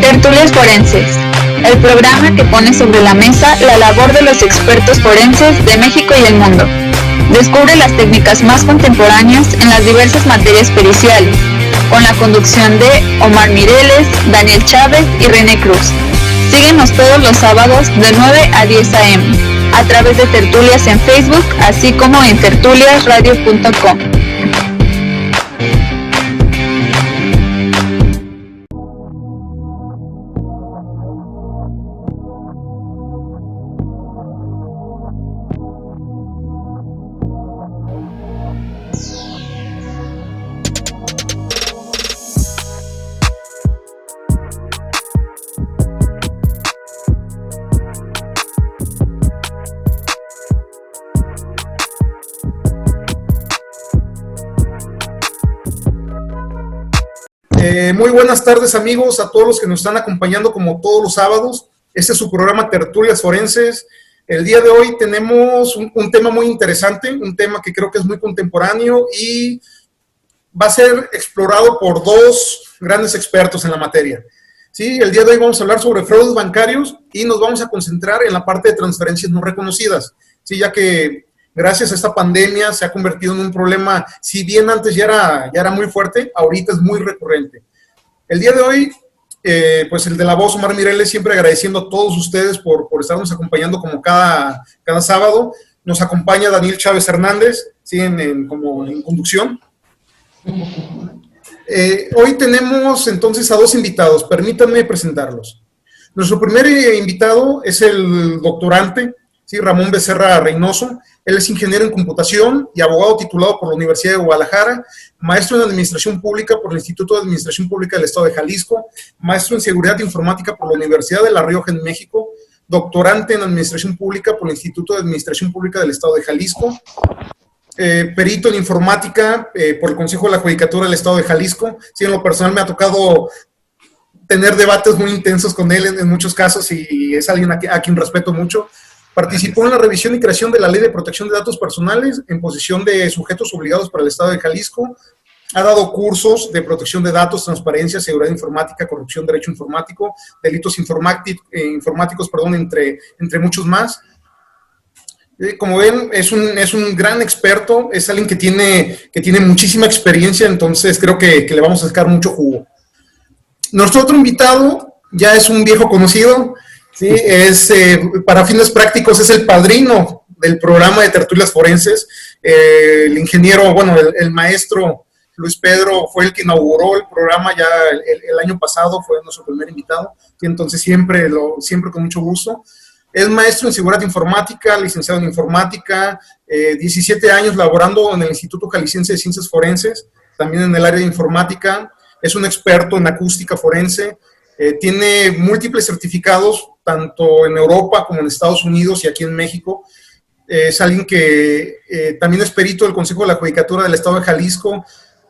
Tertulias Forenses, el programa que pone sobre la mesa la labor de los expertos forenses de México y el mundo. Descubre las técnicas más contemporáneas en las diversas materias periciales, con la conducción de Omar Mireles, Daniel Chávez y René Cruz. Síguenos todos los sábados de 9 a 10 a.m. a través de Tertulias en Facebook, así como en tertuliasradio.com. Muy buenas tardes, amigos, a todos los que nos están acompañando como todos los sábados. Este es su programa Tertulias Forenses. El día de hoy tenemos un tema muy interesante, un tema que creo que es muy contemporáneo y va a ser explorado por dos grandes expertos en la materia. Sí, el día de hoy vamos a hablar sobre fraudes bancarios y nos vamos a concentrar en la parte de transferencias no reconocidas, sí, ya que gracias a esta pandemia se ha convertido en un problema, si bien antes ya era muy fuerte, ahorita es muy recurrente. El día de hoy, pues el de la voz, Omar Mireles, siempre agradeciendo a todos ustedes por estarnos acompañando como cada sábado. Nos acompaña Daniel Chávez Hernández, ¿sí? Como en conducción. Hoy tenemos entonces a dos invitados, permítanme presentarlos. Nuestro primer invitado es el doctorante, ¿sí? Ramón Becerra Reynoso. Él es ingeniero en computación y abogado titulado por la Universidad de Guadalajara, maestro en Administración Pública por el Instituto de Administración Pública del Estado de Jalisco, maestro en Seguridad Informática por la Universidad de La Rioja en México, doctorante en Administración Pública por el Instituto de Administración Pública del Estado de Jalisco, perito en Informática por el Consejo de la Judicatura del Estado de Jalisco. Sí, en lo personal me ha tocado tener debates muy intensos con él en muchos casos y es alguien a quien respeto mucho. Participó en la revisión y creación de la Ley de Protección de Datos Personales en posición de sujetos obligados para el Estado de Jalisco. Ha dado cursos de protección de datos, transparencia, seguridad informática, corrupción, derecho informático, delitos informáticos, entre muchos más. Como ven, es un gran experto, es alguien que tiene muchísima experiencia, entonces creo que le vamos a sacar mucho jugo. Nuestro otro invitado ya es un viejo conocido. Sí, para fines prácticos es el padrino del programa de Tertulias Forenses. El ingeniero, el maestro Luis Pedro fue el que inauguró el programa ya el año pasado, fue nuestro primer invitado, y entonces siempre con mucho gusto. Es maestro en Seguridad Informática, licenciado en Informática, 17 años laborando en el Instituto Jalisciense de Ciencias Forenses, también en el área de Informática. Es un experto en acústica forense, tiene múltiples certificados, tanto en Europa como en Estados Unidos y aquí en México. Es alguien que también es perito del Consejo de la Judicatura del Estado de Jalisco,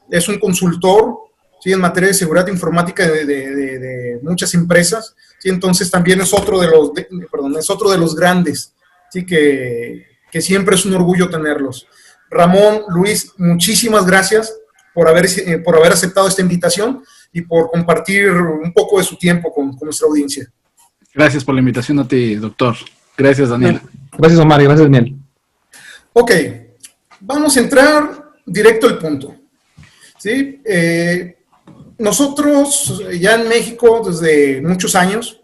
es un consultor, ¿sí? En materia de seguridad informática de muchas empresas, ¿sí? Entonces también es otro de los grandes, ¿sí? que siempre es un orgullo tenerlos. Ramón, Luis, muchísimas gracias por haber aceptado esta invitación y por compartir un poco de su tiempo con nuestra audiencia. Gracias por la invitación a ti, doctor. Gracias, Daniel. Gracias, Omar, y gracias, Daniel. Ok, vamos a entrar directo al punto. ¿Sí? Nosotros ya en México desde muchos años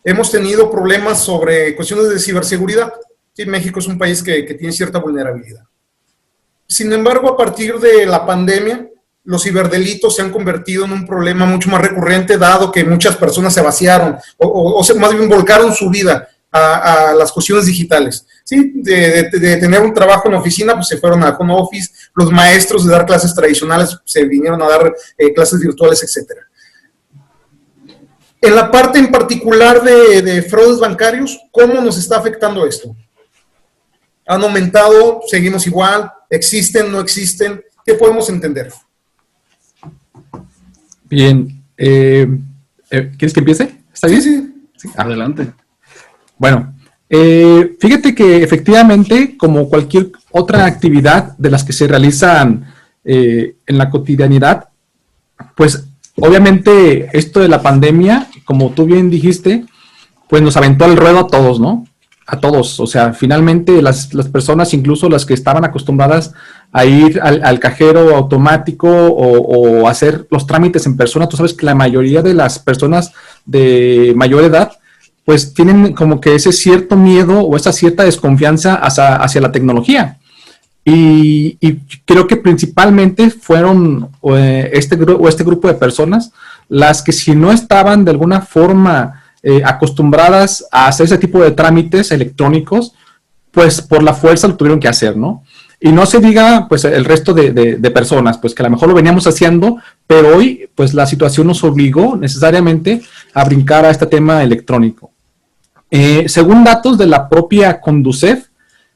hemos tenido problemas sobre cuestiones de ciberseguridad. ¿Sí? México es un país que tiene cierta vulnerabilidad. Sin embargo, a partir de la pandemia, los ciberdelitos se han convertido en un problema mucho más recurrente, dado que muchas personas se vaciaron o más bien volcaron su vida a las cuestiones digitales. ¿Sí? De tener un trabajo en oficina, pues se fueron a home office, los maestros de dar clases tradicionales se vinieron a dar clases virtuales, etc. En la parte en particular de fraudes bancarios, ¿cómo nos está afectando esto? ¿Han aumentado? ¿Seguimos igual? ¿Existen? ¿No existen? ¿Qué podemos entender? Bien. ¿Quieres que empiece? ¿Está bien? Sí. Adelante. Bueno, Fíjate que efectivamente, como cualquier otra actividad de las que se realizan en la cotidianidad, pues obviamente esto de la pandemia, como tú bien dijiste, pues nos aventó al ruedo a todos, ¿no? A todos. O sea, finalmente las personas, incluso las que estaban acostumbradas a ir al cajero automático o hacer los trámites en persona, tú sabes que la mayoría de las personas de mayor edad pues tienen como que ese cierto miedo o esa cierta desconfianza hacia la tecnología. Y creo que principalmente fueron este grupo de personas las que, si no estaban de alguna forma acostumbradas a hacer ese tipo de trámites electrónicos, pues por la fuerza lo tuvieron que hacer, ¿no? Y no se diga pues el resto de personas, pues que a lo mejor lo veníamos haciendo, pero hoy pues la situación nos obligó necesariamente a brincar a este tema electrónico. Según datos de la propia Conducef,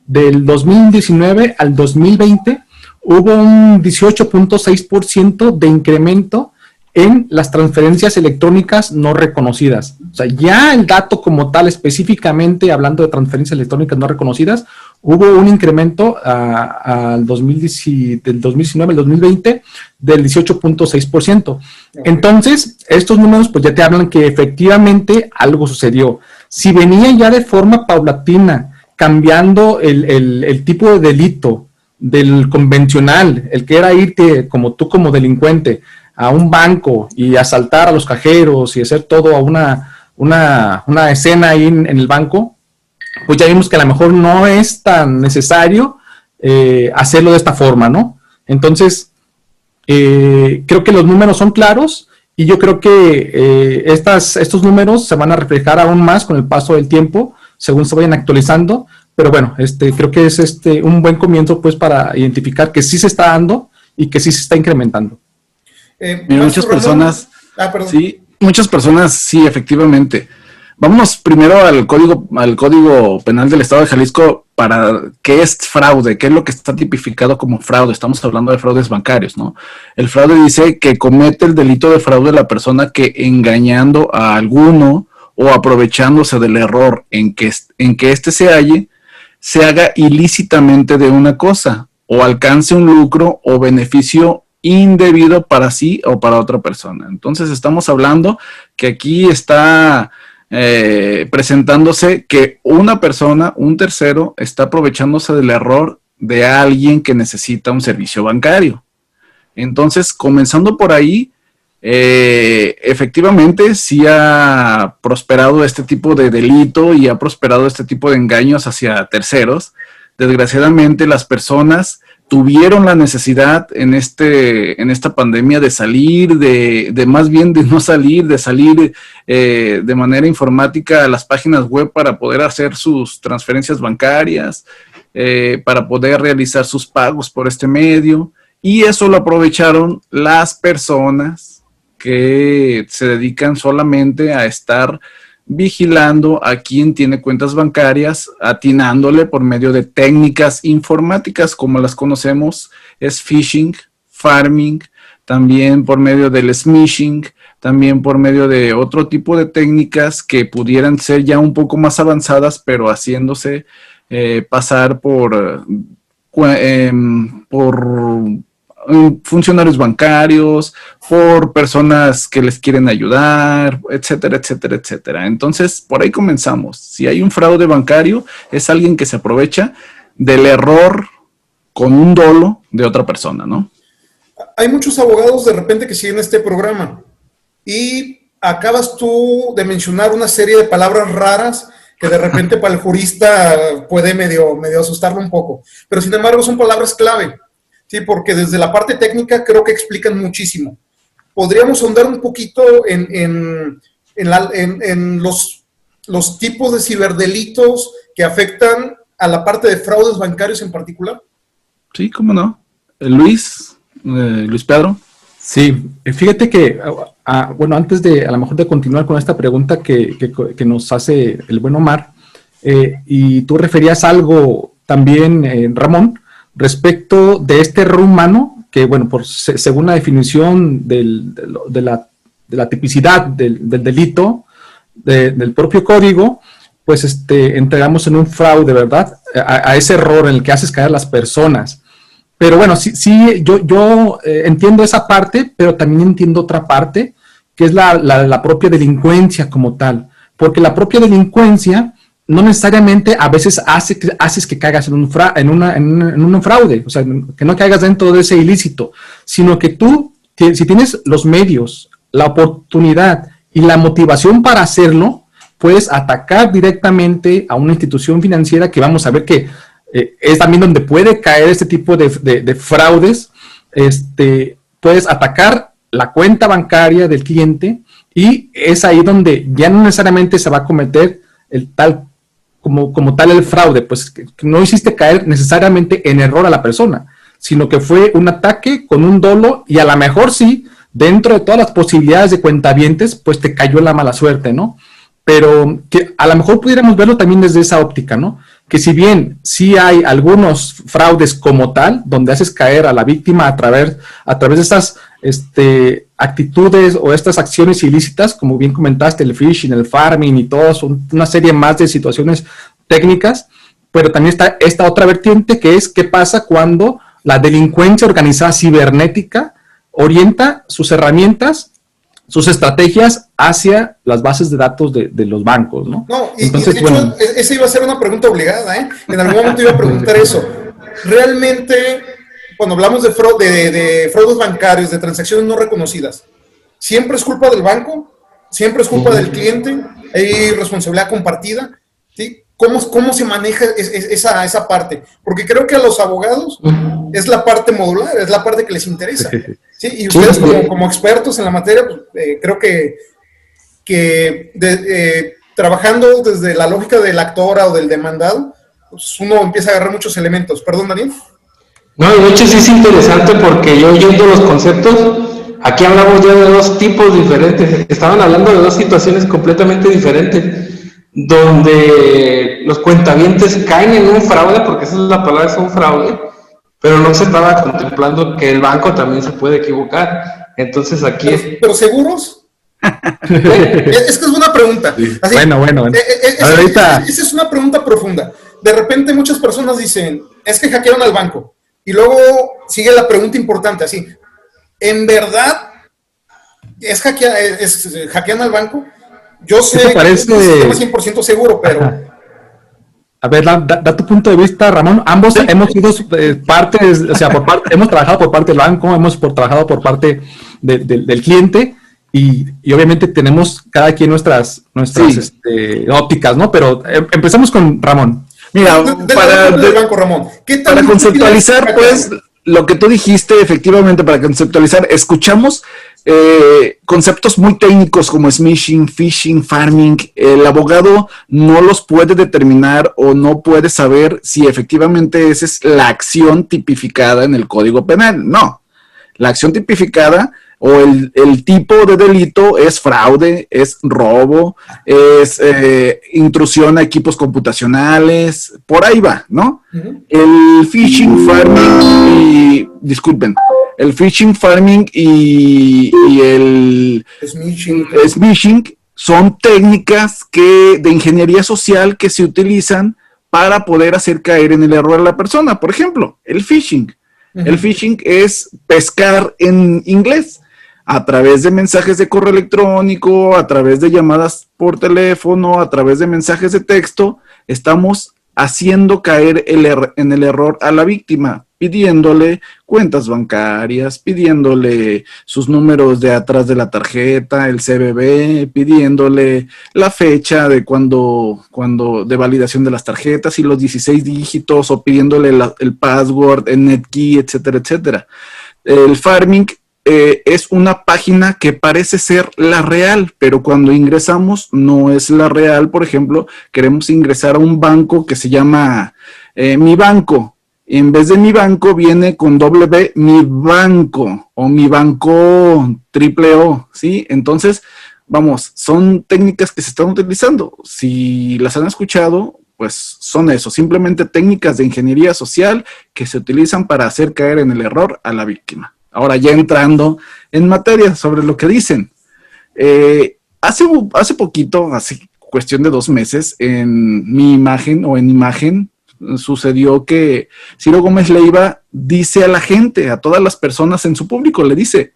del 2019 al 2020 hubo un 18.6% de incremento en las transferencias electrónicas no reconocidas. O sea, ya el dato como tal, específicamente hablando de transferencias electrónicas no reconocidas, hubo un incremento del 2019 al 2020 del 18.6%. Okay. Entonces, estos números pues ya te hablan que efectivamente algo sucedió. Si venía ya de forma paulatina cambiando el tipo de delito del convencional, el que era irte como tú como delincuente a un banco y asaltar a los cajeros y hacer todo a una escena ahí en el banco, pues ya vimos que a lo mejor no es tan necesario hacerlo de esta forma, ¿no? Entonces, creo que los números son claros y yo creo que estos números se van a reflejar aún más con el paso del tiempo, según se vayan actualizando, pero bueno, creo que es un buen comienzo pues para identificar que sí se está dando y que sí se está incrementando. Mira, muchas personas, muchas personas, sí, efectivamente. Vámonos primero al Código Penal del Estado de Jalisco para qué es fraude, qué es lo que está tipificado como fraude. Estamos hablando de fraudes bancarios, ¿no? El fraude dice que comete el delito de fraude la persona que, engañando a alguno o aprovechándose del error en que éste se halle, se haga ilícitamente de una cosa o alcance un lucro o beneficio indebido para sí o para otra persona. Entonces estamos hablando que aquí está presentándose que una persona, un tercero, está aprovechándose del error de alguien que necesita un servicio bancario. Entonces, comenzando por ahí, efectivamente sí ha prosperado este tipo de delito y ha prosperado este tipo de engaños hacia terceros. Desgraciadamente, las personas tuvieron la necesidad en esta pandemia de salir, de más bien de no salir, de salir de manera informática a las páginas web para poder hacer sus transferencias bancarias, para poder realizar sus pagos por este medio, y eso lo aprovecharon las personas que se dedican solamente a estar vigilando a quien tiene cuentas bancarias, atinándole por medio de técnicas informáticas como las conocemos, es phishing, farming, también por medio del smishing, también por medio de otro tipo de técnicas que pudieran ser ya un poco más avanzadas, pero haciéndose pasar por funcionarios bancarios, por personas que les quieren ayudar, etcétera, etcétera, etcétera. Entonces, por ahí comenzamos. Si hay un fraude bancario, es alguien que se aprovecha del error con un dolo de otra persona, ¿no? Hay muchos abogados de repente que siguen este programa y acabas tú de mencionar una serie de palabras raras que de repente para el jurista puede medio asustarlo un poco, pero sin embargo son palabras clave. Sí, porque desde la parte técnica creo que explican muchísimo. Podríamos ahondar un poquito en los tipos de ciberdelitos que afectan a la parte de fraudes bancarios en particular. Sí, cómo no. Luis Pedro. Sí, fíjate que, bueno, antes de a lo mejor de continuar con esta pregunta que nos hace el buen Omar, y tú referías algo también, Ramón, respecto de este error humano, que bueno, según la definición de la tipicidad del delito, del propio código, pues entregamos en un fraude, ¿verdad? A ese error en el que haces caer a las personas. Pero bueno, sí, yo entiendo esa parte, pero también entiendo otra parte, que es la propia delincuencia como tal. Porque la propia delincuencia no necesariamente a veces haces que caigas en un fraude, o sea, que no caigas dentro de ese ilícito, sino que tú, si tienes los medios, la oportunidad y la motivación para hacerlo, puedes atacar directamente a una institución financiera que vamos a ver que es también donde puede caer este tipo de fraudes. Puedes atacar la cuenta bancaria del cliente y es ahí donde ya no necesariamente se va a cometer como tal el fraude, pues que no hiciste caer necesariamente en error a la persona, sino que fue un ataque con un dolo y a lo mejor sí, dentro de todas las posibilidades de cuentavientes, pues te cayó la mala suerte, ¿no? Pero que a lo mejor pudiéramos verlo también desde esa óptica, ¿no? Que si bien sí hay algunos fraudes como tal, donde haces caer a la víctima a través de estas actitudes o estas acciones ilícitas, como bien comentaste, el phishing, el farming y todo, son una serie más de situaciones técnicas, pero también está esta otra vertiente que es qué pasa cuando la delincuencia organizada cibernética orienta sus herramientas, sus estrategias hacia las bases de datos de los bancos, ¿no? No, entonces, de hecho, esa iba a ser una pregunta obligada, ¿eh? En algún momento iba a preguntar eso. Realmente, cuando hablamos de fraudes bancarios, de transacciones no reconocidas, ¿siempre es culpa del banco? ¿Siempre es culpa del cliente? ¿Hay responsabilidad compartida? ¿Sí? ¿Cómo se maneja esa parte? Porque creo que a los abogados es la parte modular, es la parte que les interesa. ¿Sí? Y ustedes como expertos en la materia, pues, creo que trabajando desde la lógica del actor o del demandado, pues uno empieza a agarrar muchos elementos. ¿Perdón, Daniel? No, de hecho sí es interesante porque yo oyendo los conceptos, aquí hablamos ya de dos tipos diferentes. Estaban hablando de dos situaciones completamente diferentes, donde los cuentavientes caen en un fraude, porque esa es la palabra, es un fraude, pero no se estaba contemplando que el banco también se puede equivocar. Entonces aquí ¿Pero seguros? Es que es una pregunta. Así, bueno. Esa es una pregunta profunda. De repente muchas personas dicen, es que hackearon al banco. Y luego sigue la pregunta importante, así, ¿en verdad hackean al banco? Yo sé que parece... es 100% seguro, pero... A ver, da tu punto de vista, Ramón. Ambos hemos sido partes, o sea, hemos trabajado por parte del banco, hemos trabajado por parte del cliente y obviamente tenemos cada quien nuestras ópticas, ¿no? Pero empezamos con Ramón. Mira, para conceptualizar, pues, lo que tú dijiste, efectivamente, para conceptualizar, escuchamos conceptos muy técnicos como smishing, phishing, farming. El abogado no los puede determinar o no puede saber si efectivamente esa es la acción tipificada en el Código Penal. No, la acción tipificada o el tipo de delito es fraude, es robo, es intrusión a equipos computacionales, por ahí va, ¿no? El phishing, farming el phishing, farming y el smishing son técnicas de ingeniería social que se utilizan para poder hacer caer en el error a la persona. Por ejemplo, el phishing. El phishing es pescar en inglés. A través de mensajes de correo electrónico, a través de llamadas por teléfono, a través de mensajes de texto, estamos haciendo caer en el error a la víctima, pidiéndole cuentas bancarias, pidiéndole sus números de atrás de la tarjeta, el CBV, pidiéndole la fecha de cuando de validación de las tarjetas y los 16 dígitos, o pidiéndole el password, el NetKey, etcétera, etcétera. El farming es una página que parece ser la real, pero cuando ingresamos no es la real. Por ejemplo, queremos ingresar a un banco que se llama Mi Banco. En vez de Mi Banco viene con W, Mi Banco, o Mi Banco triple O, ¿sí? Entonces, vamos, son técnicas que se están utilizando. Si las han escuchado, pues son eso, simplemente técnicas de ingeniería social que se utilizan para hacer caer en el error a la víctima. Ahora ya entrando en materia sobre lo que dicen. Hace poquito, así cuestión de 2 meses, en mi imagen o en imagen, sucedió que Ciro Gómez Leiva dice a la gente, a todas las personas en su público, le dice,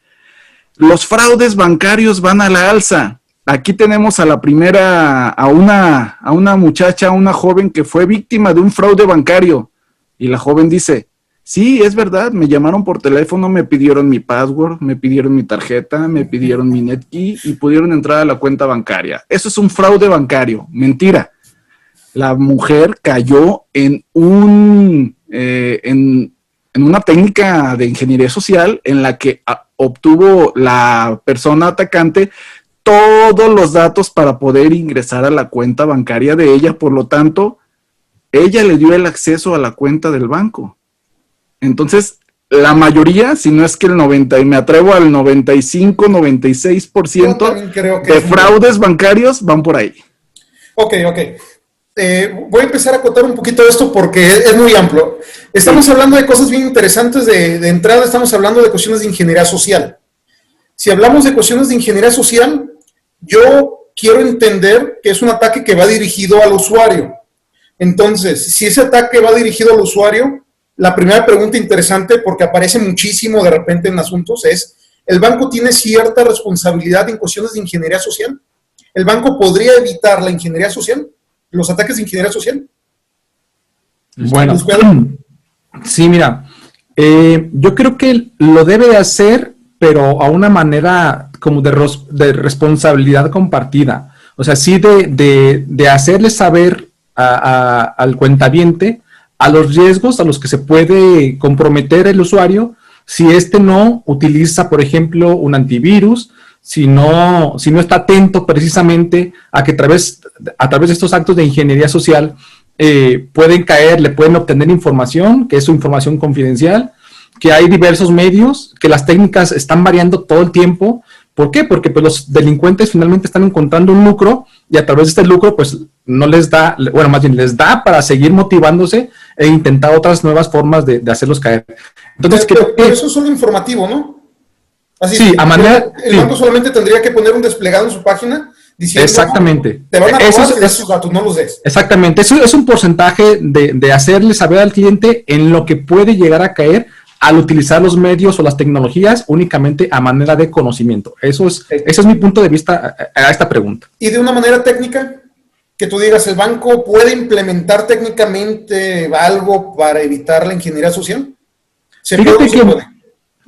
los fraudes bancarios van a la alza. Aquí tenemos a la primera, a una muchacha, a una joven que fue víctima de un fraude bancario. Y la joven dice, sí, es verdad, me llamaron por teléfono, me pidieron mi password, me pidieron mi tarjeta, me pidieron mi netkey y pudieron entrar a la cuenta bancaria. Eso es un fraude bancario. Mentira. La mujer cayó en una técnica de ingeniería social en la que obtuvo la persona atacante todos los datos para poder ingresar a la cuenta bancaria de ella. Por lo tanto, ella le dio el acceso a la cuenta del banco. Entonces, la mayoría, si no es que el 90, y me atrevo al 95, 96% de fraudes bancarios van por ahí. Ok. Voy a empezar a acotar un poquito esto porque es muy amplio. Estamos hablando de cosas bien interesantes. De entrada estamos hablando de cuestiones de ingeniería social. Si hablamos de cuestiones de ingeniería social, yo quiero entender que es un ataque que va dirigido al usuario. Entonces, si ese ataque va dirigido al usuario, la primera pregunta interesante, porque aparece muchísimo de repente en asuntos, es, ¿el banco tiene cierta responsabilidad en cuestiones de ingeniería social? ¿El banco podría evitar la ingeniería social? ¿Los ataques de ingeniería social? Bueno, sí, mira, yo creo que lo debe de hacer, pero a una manera como de responsabilidad compartida. O sea, sí de hacerle saber al cuentaviente a los riesgos a los que se puede comprometer el usuario si no utiliza, por ejemplo, un antivirus, si no está atento precisamente a que a través de estos actos de ingeniería social le pueden obtener información, que es su información confidencial, que hay diversos medios, que las técnicas están variando todo el tiempo. ¿Por qué? Porque pues, los delincuentes finalmente están encontrando un lucro y a través de este lucro pues no les da, bueno, más bien les da para seguir motivándose e intentar otras nuevas formas de hacerlos caer. Entonces, pero eso es solo informativo, ¿no? Así sí, el banco solamente tendría que poner un desplegado en su página diciendo, exactamente. Te van a robar si das sus datos, no los des. Exactamente, eso es un porcentaje de hacerle saber al cliente en lo que puede llegar a caer al utilizar los medios o las tecnologías únicamente a manera de conocimiento. Ese es mi punto de vista a esta pregunta. Y de una manera técnica, que tú digas, ¿el banco puede implementar técnicamente algo para evitar la ingeniería social?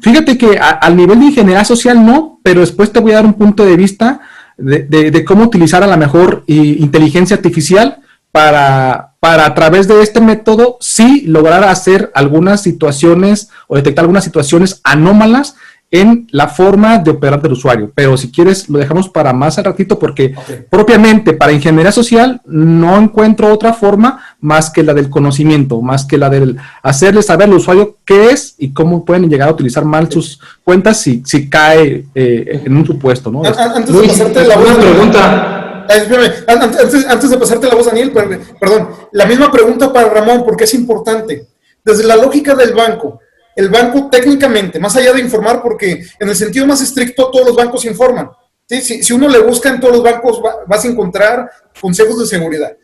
Fíjate que al nivel de ingeniería social no, pero después te voy a dar un punto de vista de cómo utilizar a la mejor inteligencia artificial para a través de este método sí lograr hacer algunas situaciones o detectar algunas situaciones anómalas en la forma de operar del usuario. Pero si quieres lo dejamos para más al ratito porque propiamente para ingeniería social no encuentro otra forma más que la del conocimiento, más que la del hacerle saber al usuario qué es y cómo pueden llegar a utilizar mal sus cuentas si cae en un supuesto, ¿no? Antes de pasarte la pregunta... Antes de pasarte la voz, Daniel, perdón, la misma pregunta para Ramón, porque es importante. Desde la lógica del banco, el banco técnicamente, más allá de informar, porque en el sentido más estricto todos los bancos informan. ¿Sí? Si uno le busca en todos los bancos vas a encontrar consejos de seguridad.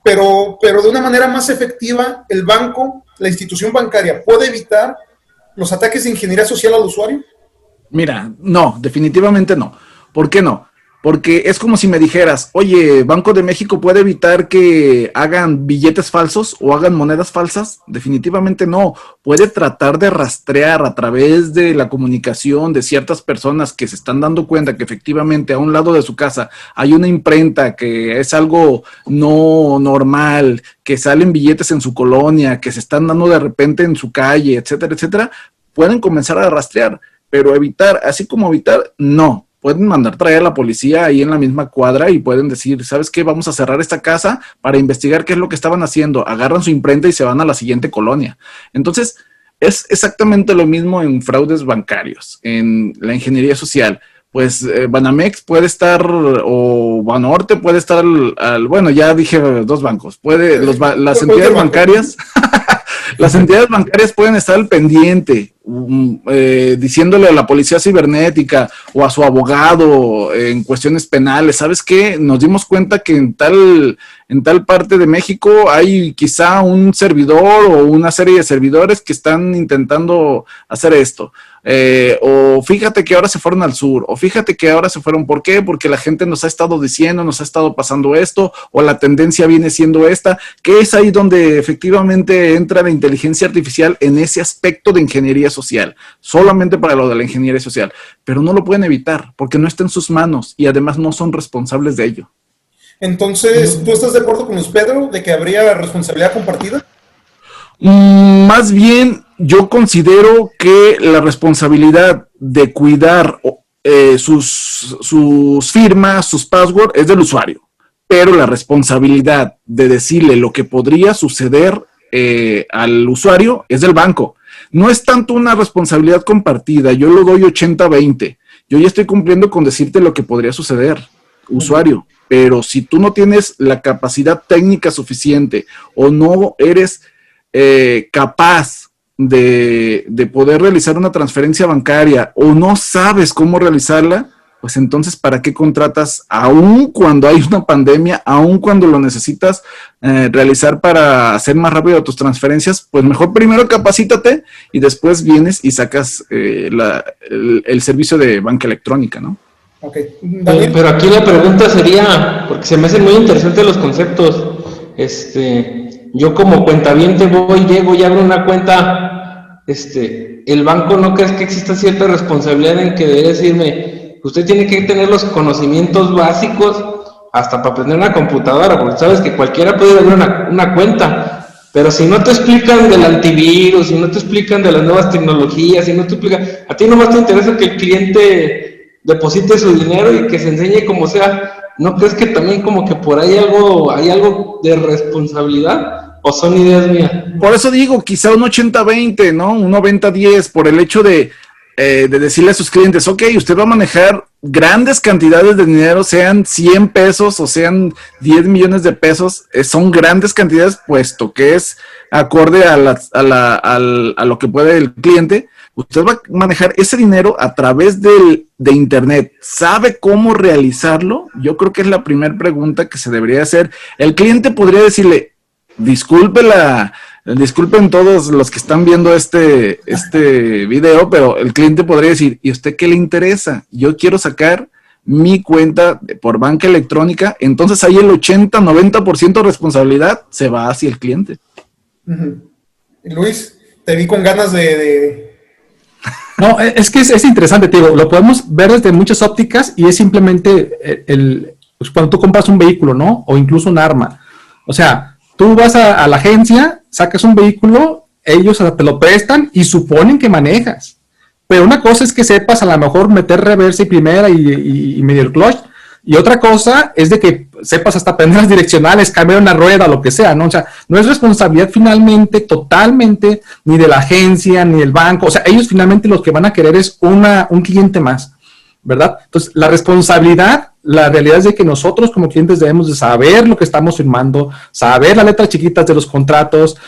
Pero de una manera más efectiva, el banco, la institución bancaria, ¿puede evitar los ataques de ingeniería social al usuario? Mira, no, definitivamente no. ¿Por qué no? Porque es como si me dijeras, oye, ¿Banco de México puede evitar que hagan billetes falsos o hagan monedas falsas? Definitivamente no. Puede tratar de rastrear a través de la comunicación de ciertas personas que se están dando cuenta que efectivamente a un lado de su casa hay una imprenta que es algo no normal, que salen billetes en su colonia, que se están dando de repente en su calle, etcétera, etcétera. Pueden comenzar a rastrear, pero evitar, así como evitar, no. Pueden mandar traer a la policía ahí en la misma cuadra y pueden decir, ¿sabes qué? Vamos a cerrar esta casa para investigar qué es lo que estaban haciendo. Agarran su imprenta y se van a la siguiente colonia. Entonces, es exactamente lo mismo en fraudes bancarios, en la ingeniería social. Pues Banamex puede estar, o Banorte puede estar, bueno, ya dije 2 bancos. Las entidades bancarias... Las entidades bancarias pueden estar al pendiente, diciéndole a la policía cibernética o a su abogado en cuestiones penales, ¿sabes qué? Nos dimos cuenta que en tal parte de México hay quizá un servidor o una serie de servidores que están intentando hacer esto. O fíjate que ahora se fueron al sur, o fíjate que ahora se fueron, ¿por qué? Porque la gente nos ha estado diciendo, nos ha estado pasando esto, o la tendencia viene siendo esta, que es ahí donde efectivamente entra la inteligencia artificial en ese aspecto de ingeniería social, solamente para lo de la ingeniería social, pero no lo pueden evitar, porque no está en sus manos, y además no son responsables de ello. Entonces, ¿tú estás de acuerdo con Luis Pedro de que habría responsabilidad compartida? Más bien, yo considero que la responsabilidad de cuidar sus firmas, sus passwords, es del usuario, pero la responsabilidad de decirle lo que podría suceder al usuario es del banco. No es tanto una responsabilidad compartida, yo lo doy 80-20. Yo ya estoy cumpliendo con decirte lo que podría suceder, usuario, pero si tú no tienes la capacidad técnica suficiente o no eres capaz de poder realizar una transferencia bancaria o no sabes cómo realizarla, pues entonces ¿para qué contratas aún cuando hay una pandemia, aún cuando lo necesitas realizar para hacer más rápido tus transferencias? Pues mejor primero capacítate y después vienes y sacas el servicio de banca electrónica, ¿no? Okay. Pero aquí la pregunta sería, porque se me hacen muy interesantes los conceptos, yo como cuentaviente llego y abro una cuenta, el banco, ¿no crees que exista cierta responsabilidad en que debe decirme, usted tiene que tener los conocimientos básicos hasta para aprender una computadora, porque sabes que cualquiera puede abrir una cuenta, pero si no te explican del antivirus, si no te explican de las nuevas tecnologías, si no te explican, a ti nomás te interesa que el cliente deposite su dinero y que se enseñe como sea, ¿no crees que también como que por ahí hay algo de responsabilidad? ¿O son ideas mías? Por eso digo, quizá un 80-20, ¿no? Un 90-10, por el hecho de decirle a sus clientes, ok, usted va a manejar grandes cantidades de dinero, sean 100 pesos o sean 10 millones de pesos, son grandes cantidades, puesto que es acorde a lo que puede el cliente. Usted va a manejar ese dinero a través de internet. ¿Sabe cómo realizarlo? Yo creo que es la primera pregunta que se debería hacer. El cliente podría decirle, disculpen todos los que están viendo este video, pero el cliente podría decir, ¿y usted qué le interesa? Yo quiero sacar mi cuenta por banca electrónica. Entonces ahí el 80-90% de responsabilidad se va hacia el cliente. Luis, te vi con ganas de... No, es que es interesante, te digo, lo podemos ver desde muchas ópticas y es simplemente pues cuando tú compras un vehículo, ¿no? O incluso un arma. O sea, tú vas a la agencia, sacas un vehículo, ellos te lo prestan y suponen que manejas. Pero una cosa es que sepas a lo mejor meter reversa y primera y medio el clutch, y otra cosa es de que sepas hasta prender las direccionales, cambiar una rueda, lo que sea, ¿no? O sea, no es responsabilidad finalmente, totalmente, ni de la agencia, ni del banco. O sea, ellos finalmente lo que van a querer es un cliente más, ¿verdad? Entonces, la responsabilidad, la realidad es de que nosotros como clientes debemos de saber lo que estamos firmando, saber las letras chiquitas de los contratos,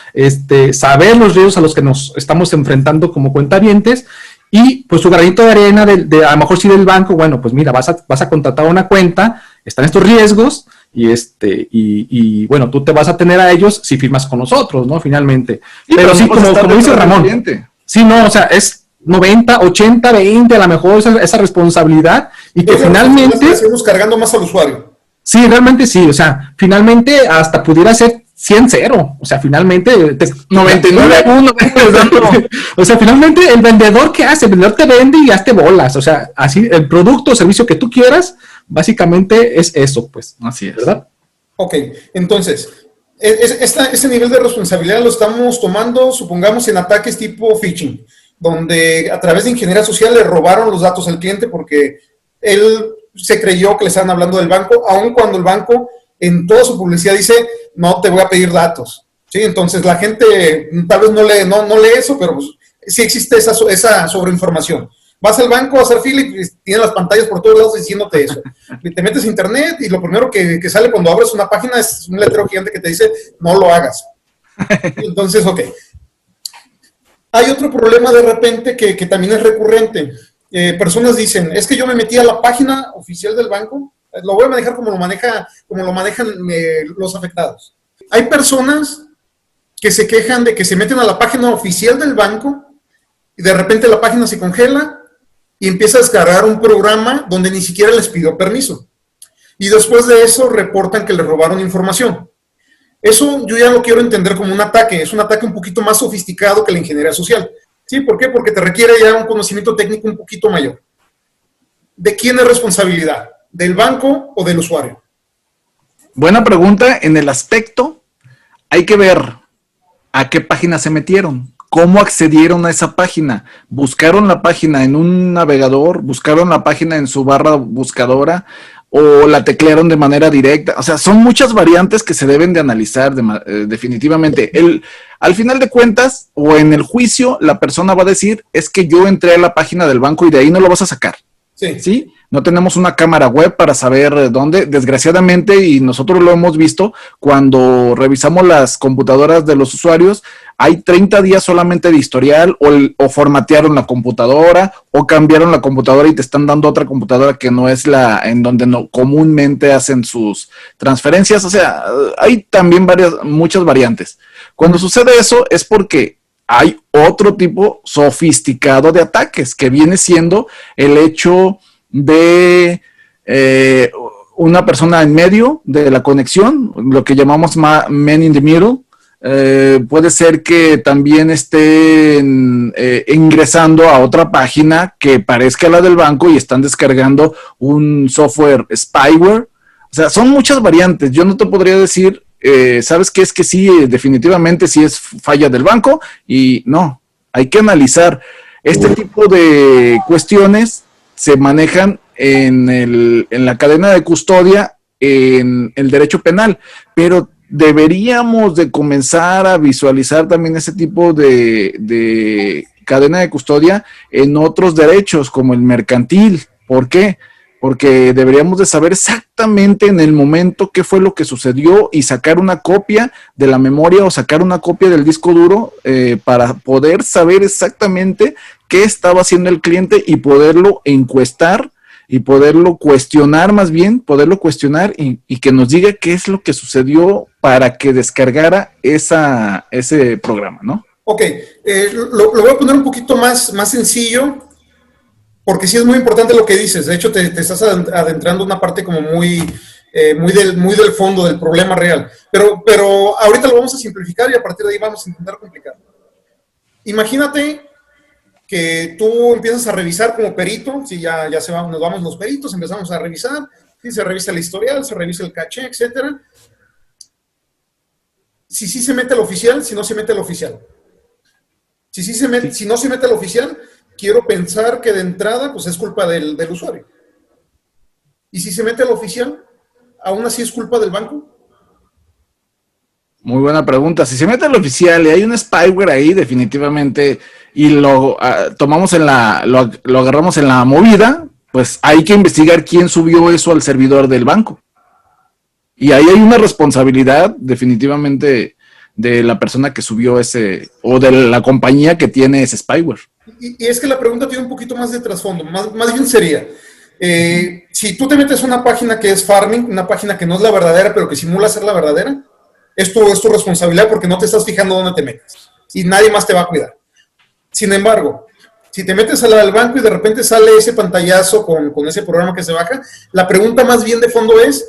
saber los riesgos a los que nos estamos enfrentando como cuentavientes. Y pues su granito de arena a lo mejor sí del banco, bueno, pues mira, vas a contratar una cuenta, están estos riesgos y bueno, tú te vas a tener a ellos si firmas con nosotros, ¿no? Finalmente. Sí, pero sí, como dice Ramón, sí, no, o sea, es 90, 80, 20, a lo mejor esa responsabilidad y que finalmente... Estamos cargando más al usuario. Sí, realmente sí, o sea, finalmente hasta pudiera ser 100-0, o sea, finalmente 99-1, o sea, finalmente el vendedor, ¿qué hace? El vendedor te vende y hazte bolas, o sea, así el producto o servicio que tú quieras, básicamente es eso, pues, así es, ¿verdad? Ok, entonces, ese nivel de responsabilidad lo estamos tomando, supongamos, en ataques tipo phishing, donde a través de ingeniería social le robaron los datos al cliente porque él se creyó que le estaban hablando del banco, aun cuando el banco en toda su publicidad dice, no te voy a pedir datos, ¿sí? Entonces la gente tal vez no lee eso, pero pues, sí existe esa sobreinformación. Vas al banco a hacer fila y tiene las pantallas por todos lados diciéndote eso. Y te metes a internet y lo primero que sale cuando abres una página es un letrero gigante que te dice, no lo hagas. Entonces, ok. Hay otro problema de repente que también es recurrente. Personas dicen, es que yo me metí a la página oficial del banco, lo voy a manejar como lo manejan los afectados. Hay personas que se quejan de que se meten a la página oficial del banco y de repente la página se congela y empieza a descargar un programa donde ni siquiera les pidió permiso. Y después de eso reportan que les robaron información. Eso yo ya lo quiero entender como un ataque, es un ataque un poquito más sofisticado que la ingeniería social. ¿Sí? ¿Por qué? Porque te requiere ya un conocimiento técnico un poquito mayor. ¿De quién es responsabilidad? ¿Del banco o del usuario? Buena pregunta. En el aspecto, hay que ver a qué página se metieron, cómo accedieron a esa página. ¿Buscaron la página en un navegador? ¿Buscaron la página en su barra buscadora? ¿O la teclearon de manera directa? O sea, son muchas variantes que se deben de analizar definitivamente. Al final de cuentas, o en el juicio, la persona va a decir, es que yo entré a la página del banco y de ahí no lo vas a sacar. Sí. ¿Sí? No tenemos una cámara web para saber dónde. Desgraciadamente, y nosotros lo hemos visto, cuando revisamos las computadoras de los usuarios, hay 30 días solamente de historial, o formatearon la computadora, o cambiaron la computadora y te están dando otra computadora que no es la en donde comúnmente hacen sus transferencias. O sea, hay también muchas variantes. Cuando sucede eso es porque hay otro tipo sofisticado de ataques, que viene siendo el hecho de una persona en medio de la conexión, lo que llamamos man in the middle. Puede ser que también estén ingresando a otra página que parezca la del banco y están descargando un software spyware. O sea, son muchas variantes. Yo no te podría decir, ¿sabes qué? Es que sí, definitivamente sí es falla del banco, y no, hay que analizar. Este tipo de cuestiones se manejan en la cadena de custodia, en el derecho penal, pero deberíamos de comenzar a visualizar también ese tipo de cadena de custodia en otros derechos, como el mercantil. ¿Por qué? Porque deberíamos de saber exactamente en el momento qué fue lo que sucedió y sacar una copia de la memoria o sacar una copia del disco duro para poder saber exactamente qué estaba haciendo el cliente y poderlo encuestar y poderlo cuestionar, más bien, poderlo cuestionar y que nos diga qué es lo que sucedió para que descargara ese programa, ¿no? Ok, lo voy a poner un poquito más sencillo, porque sí es muy importante lo que dices. De hecho, te estás adentrando en una parte como muy del fondo del problema real. Pero ahorita lo vamos a simplificar y a partir de ahí vamos a intentar complicar. Imagínate que tú empiezas a revisar como perito, si ya nos vamos los peritos, empezamos a revisar, ¿sí? Se revisa el historial, se revisa el caché, etcétera. Si sí se mete el oficial, si no se mete el oficial. Si no se mete el oficial, quiero pensar que de entrada pues es culpa del usuario. Y si se mete el oficial, ¿aún así es culpa del banco? Muy buena pregunta. Si se mete el oficial y hay un spyware ahí, definitivamente, y lo agarramos en la movida, pues hay que investigar quién subió eso al servidor del banco. Y ahí hay una responsabilidad definitivamente de la persona que subió ese, o de la compañía que tiene ese spyware. Y es que la pregunta tiene un poquito más de trasfondo. Más bien sería, si tú te metes a una página que es farming, una página que no es la verdadera, pero que simula ser la verdadera, es tu responsabilidad porque no te estás fijando dónde te metes. Y nadie más te va a cuidar. Sin embargo, si te metes a la del banco y de repente sale ese pantallazo con ese programa que se baja, la pregunta más bien de fondo es,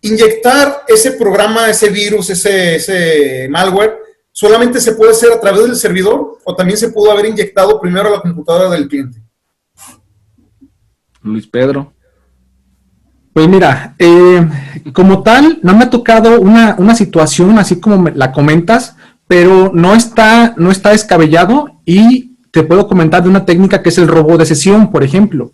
inyectar ese programa, ese virus, ese malware, ¿solamente se puede hacer a través del servidor o también se pudo haber inyectado primero a la computadora del cliente? Luis Pedro. Pues mira, como tal, no me ha tocado una situación así como la comentas, pero no está descabellado, y te puedo comentar de una técnica que es el robo de sesión, por ejemplo.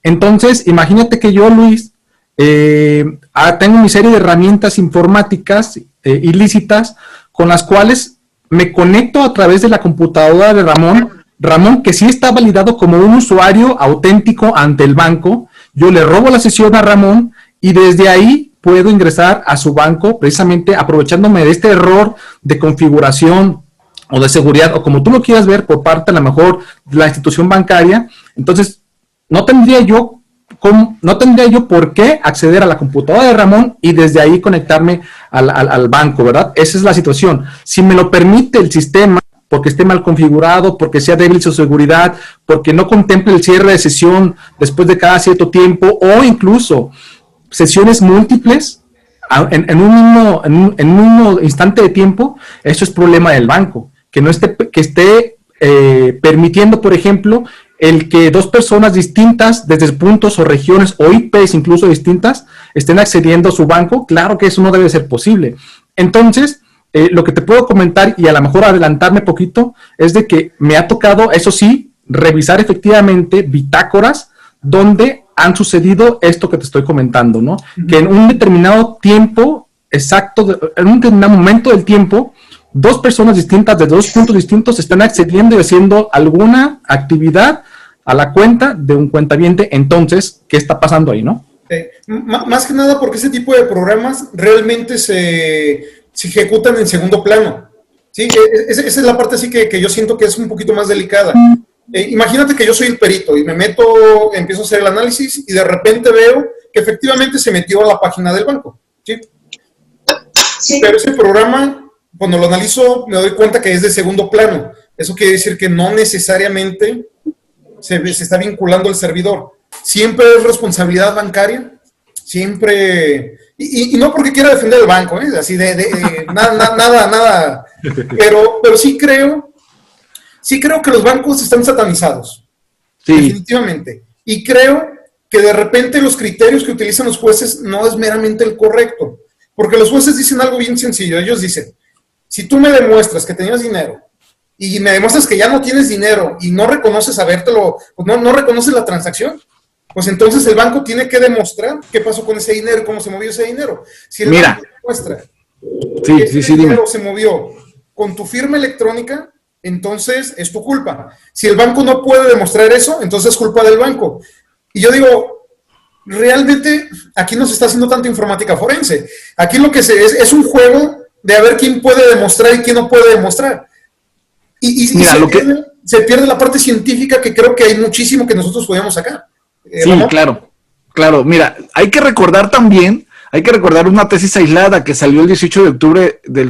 Entonces, imagínate que yo, Luis, tengo mi serie de herramientas informáticas ilícitas con las cuales me conecto a través de la computadora de Ramón, que sí está validado como un usuario auténtico ante el banco. Yo le robo la sesión a Ramón y desde ahí puedo ingresar a su banco, precisamente aprovechándome de este error de configuración o de seguridad, o como tú lo quieras ver, por parte a lo mejor de la institución bancaria, entonces no tendría yo por qué acceder a la computadora de Ramón y desde ahí conectarme al banco, ¿verdad? Esa es la situación. Si me lo permite el sistema, porque esté mal configurado, porque sea débil su seguridad, porque no contemple el cierre de sesión después de cada cierto tiempo, o incluso sesiones múltiples en un mismo instante de tiempo, eso es problema del banco. Que esté permitiendo, por ejemplo, el que dos personas distintas, desde puntos o regiones o IPs incluso distintas, estén accediendo a su banco. Claro que eso no debe ser posible. Entonces, lo que te puedo comentar, y a lo mejor adelantarme poquito, es de que me ha tocado, eso sí, revisar efectivamente bitácoras donde han sucedido esto que te estoy comentando, ¿no? Que en un determinado tiempo exacto, en un determinado momento del tiempo, dos personas distintas de dos puntos distintos están accediendo y haciendo alguna actividad a la cuenta de un cuentaviente. Entonces, ¿qué está pasando ahí, no? Más que nada porque ese tipo de programas realmente se ejecutan en segundo plano. ¿Sí? Esa es la parte así que yo siento que es un poquito más delicada. Imagínate que yo soy el perito y me meto, empiezo a hacer el análisis y de repente veo que efectivamente se metió a la página del banco. ¿Sí? Sí. Pero ese programa, cuando lo analizo, me doy cuenta que es de segundo plano. Eso quiere decir que no necesariamente se está vinculando al servidor. Siempre es responsabilidad bancaria, siempre, y no porque quiera defender el banco, así nada, pero sí creo que los bancos están satanizados, sí. Definitivamente, y creo que de repente los criterios que utilizan los jueces no es meramente el correcto, porque los jueces dicen algo bien sencillo. Ellos dicen, si tú me demuestras que tenías dinero y me demuestras que ya no tienes dinero y no reconoces habértelo, pues no reconoces la transacción, pues entonces el banco tiene que demostrar qué pasó con ese dinero, cómo se movió ese dinero. Si el banco demuestra que ese dinero se movió con tu firma electrónica, entonces es tu culpa. Si el banco no puede demostrar eso, entonces es culpa del banco. Y yo digo, realmente aquí no se está haciendo tanta informática forense. Aquí lo que es un juego de a ver quién puede demostrar y quién no puede demostrar. Y mira, se pierde la parte científica, que creo que hay muchísimo que nosotros podíamos sacar. Sí, claro. Mira, hay que recordar una tesis aislada que salió el 19 de octubre del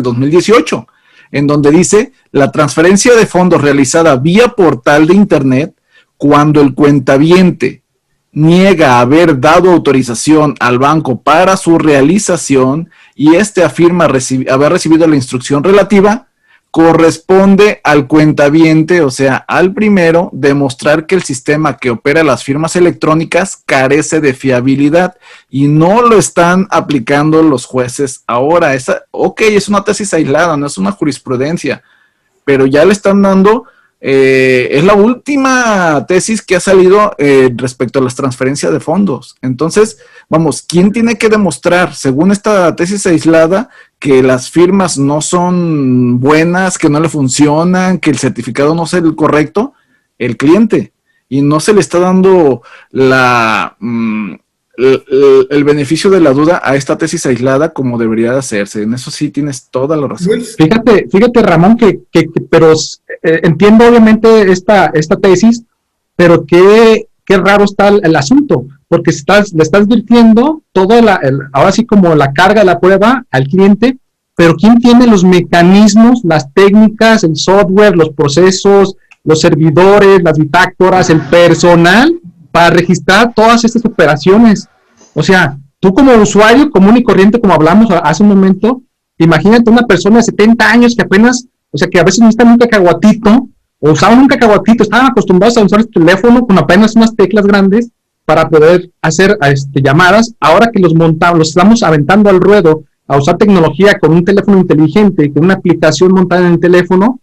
2018, en donde dice: la transferencia de fondos realizada vía portal de internet, cuando el cuentaviente niega haber dado autorización al banco para su realización y éste afirma haber recibido la instrucción relativa, corresponde al cuentaviente, o sea, al primero, demostrar que el sistema que opera las firmas electrónicas carece de fiabilidad, y no lo están aplicando los jueces ahora. Es una tesis aislada, no es una jurisprudencia, pero ya le están dando, es la última tesis que ha salido respecto a las transferencias de fondos. Entonces, vamos, ¿quién tiene que demostrar, según esta tesis aislada, que las firmas no son buenas, que no le funcionan, que el certificado no es el correcto? El cliente. Y no se le está dando el beneficio de la duda a esta tesis aislada como debería de hacerse. En eso sí tienes toda la razón. Fíjate, Ramón, pero entiendo obviamente esta tesis, pero qué raro está el asunto, porque le estás virtiendo toda ahora sí como la carga de la prueba al cliente, pero ¿quién tiene los mecanismos, las técnicas, el software, los procesos, los servidores, las bitácoras, el personal para registrar todas estas operaciones? O sea, tú como usuario común y corriente, como hablamos hace un momento, imagínate una persona de 70 años que apenas, o sea, que a veces necesitan un cacahuatito, o usaban un cacahuatito, estaban acostumbrados a usar el teléfono con apenas unas teclas grandes para poder hacer llamadas. Ahora que los estamos aventando al ruedo a usar tecnología con un teléfono inteligente, con una aplicación montada en el teléfono,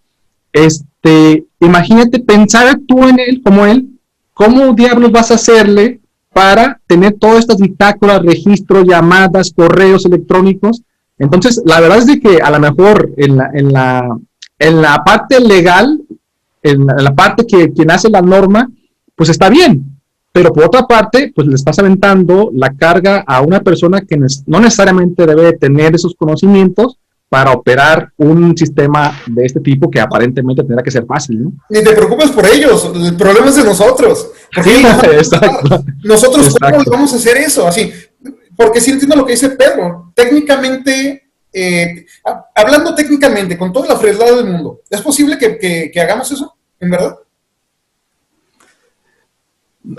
imagínate pensar tú en él, ¿cómo diablos vas a hacerle para tener todas estas bitácoras, registros, llamadas, correos electrónicos? Entonces, la verdad es de que a lo mejor en la parte legal, en la parte que quien hace la norma, pues está bien, pero por otra parte, pues le estás aventando la carga a una persona que no necesariamente debe tener esos conocimientos para operar un sistema de este tipo que aparentemente tendrá que ser fácil, ¿no? Ni te preocupes por ellos, el problema es de nosotros. Sí, exacto. Nosotros, ¿cómo Exacto. le vamos a hacer eso? Así, porque sí entiendo lo que dice Pedro. Técnicamente, hablando técnicamente, con toda la frialdad del mundo, ¿es posible que hagamos eso? ¿En verdad?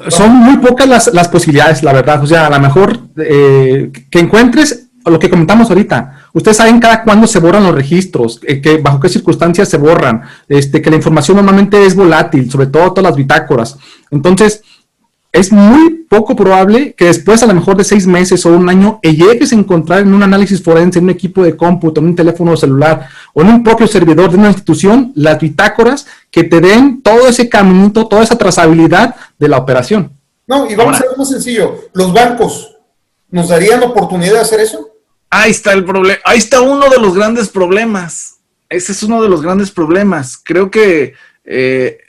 Son muy pocas las posibilidades, la verdad. O sea, a lo mejor que encuentres lo que comentamos ahorita. Ustedes saben cada cuándo se borran los registros, que bajo qué circunstancias se borran, que la información normalmente es volátil, sobre todo todas las bitácoras. Entonces, es muy poco probable que después, a lo mejor de 6 meses o un año, llegues a encontrar en un análisis forense, en un equipo de cómputo, en un teléfono celular o en un propio servidor de una institución, las bitácoras que te den todo ese caminito, toda esa trazabilidad de la operación. No, y vamos a ver más sencillo. ¿Los bancos nos darían la oportunidad de hacer eso? Ahí está el problema, ahí está uno de los grandes problemas. Ese es uno de los grandes problemas. Creo que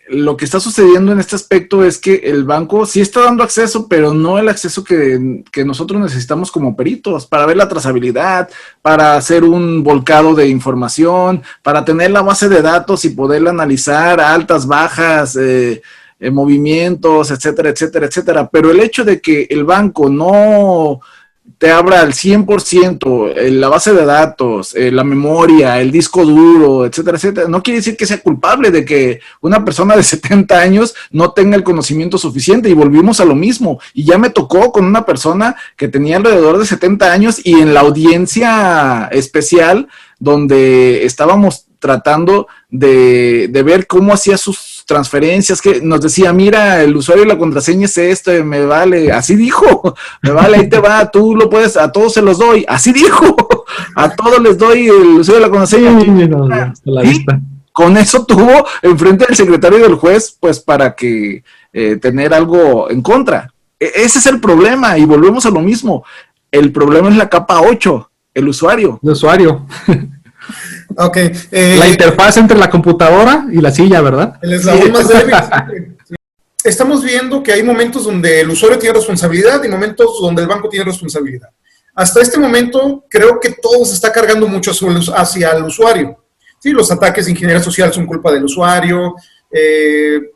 lo que está sucediendo en este aspecto es que el banco sí está dando acceso, pero no el acceso que nosotros necesitamos como peritos para ver la trazabilidad, para hacer un volcado de información, para tener la base de datos y poderla analizar, altas, bajas, movimientos, etcétera, etcétera, etcétera. Pero el hecho de que el banco no te abra al 100% la base de datos, la memoria, el disco duro, etcétera, etcétera, no quiere decir que sea culpable de que una persona de 70 años no tenga el conocimiento suficiente, y volvimos a lo mismo. Y ya me tocó con una persona que tenía alrededor de 70 años y en la audiencia especial donde estábamos tratando de ver cómo hacía sus transferencias, que nos decía, mira, el usuario y la contraseña es esto, me vale, así dijo, me vale, ahí te va, tú lo puedes, a todos se los doy, así dijo, a todos les doy el usuario y la contraseña. ¿Sí? Con eso tuvo enfrente del secretario y del juez, pues para que tener algo en contra. Ese es el problema, y volvemos a lo mismo. El problema es la capa 8, el usuario. El usuario. Ok. La interfaz entre la computadora y la silla, ¿verdad? El eslabón más débil. Sí. Estamos viendo que hay momentos donde el usuario tiene responsabilidad y momentos donde el banco tiene responsabilidad. Hasta este momento, creo que todo se está cargando mucho hacia el usuario. Sí, los ataques de ingeniería social son culpa del usuario,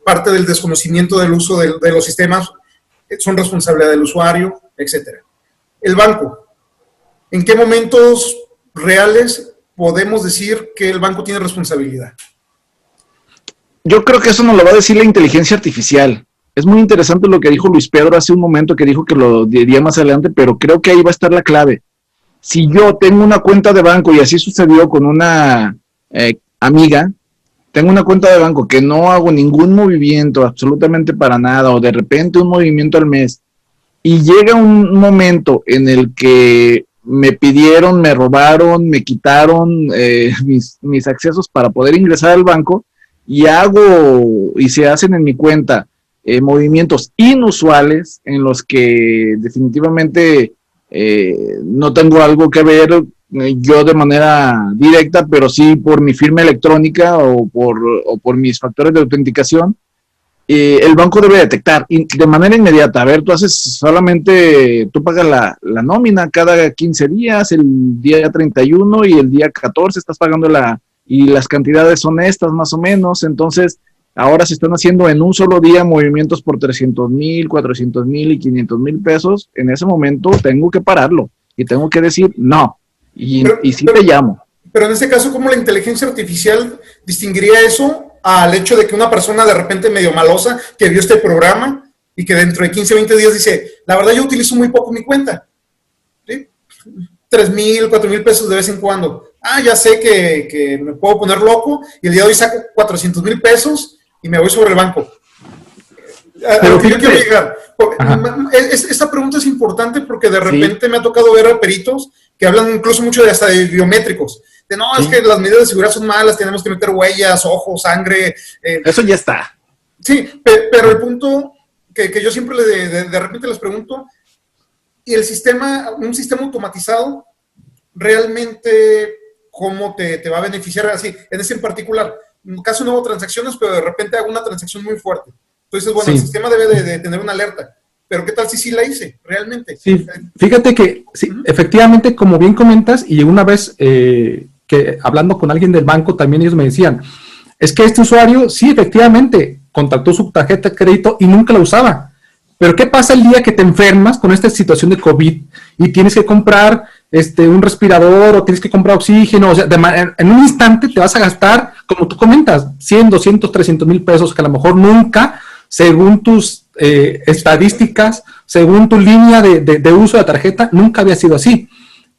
parte del desconocimiento del uso de los sistemas son responsabilidad del usuario, etc. El banco, ¿en qué momentos reales podemos decir que el banco tiene responsabilidad? Yo creo que eso nos lo va a decir la inteligencia artificial. Es muy interesante lo que dijo Luis Pedro hace un momento, que dijo que lo diría más adelante, pero creo que ahí va a estar la clave. Si yo tengo una cuenta de banco, y así sucedió con una amiga, tengo una cuenta de banco que no hago ningún movimiento absolutamente para nada, o de repente un movimiento al mes, y llega un momento en el que me pidieron, me robaron, me quitaron mis accesos para poder ingresar al banco, y se hacen en mi cuenta movimientos inusuales en los que definitivamente no tengo algo que ver yo de manera directa, pero sí por mi firma electrónica o por mis factores de autenticación. El banco debe detectar de manera inmediata. A ver, tú pagas la nómina cada 15 días, el día 31 y el día 14 estás pagando y las cantidades son estas más o menos. Entonces, ahora se están haciendo en un solo día movimientos por 300,000, 400,000 y 500,000 pesos. En ese momento tengo que pararlo y tengo que decir no. Y sí te llamo. Pero en ese caso, ¿cómo la inteligencia artificial distinguiría eso al hecho de que una persona de repente medio malosa que vio este programa y que dentro de 15 o 20 días dice, la verdad yo utilizo muy poco mi cuenta, ¿sí? 3,000, 4,000 pesos de vez en cuando. Ya sé que me puedo poner loco y el día de hoy saco 400,000 pesos y me voy sobre el banco. Pero yo quiero llegar. Esta pregunta es importante porque de repente me ha tocado ver a peritos que hablan incluso mucho hasta de biométricos. Es que las medidas de seguridad son malas, tenemos que meter huellas, ojos, sangre. Eso ya está. Sí, pero el punto que yo siempre de repente les pregunto, ¿y un sistema automatizado, realmente cómo te va a beneficiar así? En ese en particular, casi no hago transacciones, pero de repente hago una transacción muy fuerte. Entonces, bueno, sí, el sistema debe de tener una alerta. Pero ¿qué tal si sí la hice, realmente? Sí, fíjate que sí, efectivamente, como bien comentas, y una vez que que hablando con alguien del banco también ellos me decían, es que este usuario sí efectivamente contrató su tarjeta de crédito y nunca la usaba. Pero ¿qué pasa el día que te enfermas con esta situación de COVID y tienes que comprar un respirador o tienes que comprar oxígeno? O sea, en un instante te vas a gastar, como tú comentas, 100, 200, 300 mil pesos que a lo mejor nunca, según tus estadísticas, según tu línea de uso de la tarjeta, nunca había sido así.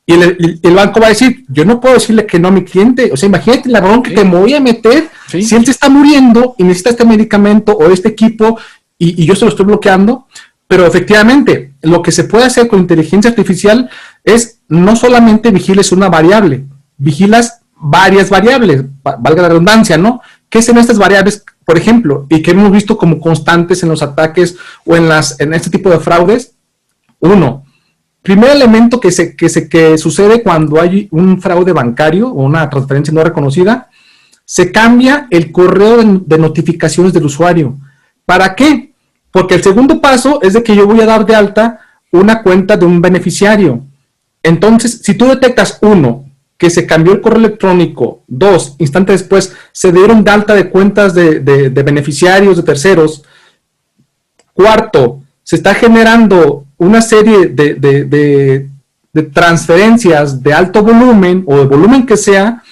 Y el banco va a decir, yo no puedo decirle que no a mi cliente. O sea, imagínate la bronca que me voy a meter si él se está muriendo y necesita este medicamento o este equipo y yo se lo estoy bloqueando. Pero efectivamente, lo que se puede hacer con inteligencia artificial es no solamente vigiles una variable, vigilas varias variables, valga la redundancia, ¿no? ¿Qué son estas variables, por ejemplo, y que hemos visto como constantes en los ataques o en este tipo de fraudes? Uno, primer elemento que sucede cuando hay un fraude bancario o una transferencia no reconocida, se cambia el correo de notificaciones del usuario. ¿Para qué? Porque el segundo paso es de que yo voy a dar de alta una cuenta de un beneficiario. Entonces, si tú detectas, uno, que se cambió el correo electrónico, dos, instantes después, se dieron de alta de cuentas de beneficiarios, de terceros, cuarto, se está generando una serie de transferencias de alto volumen o de volumen que sea,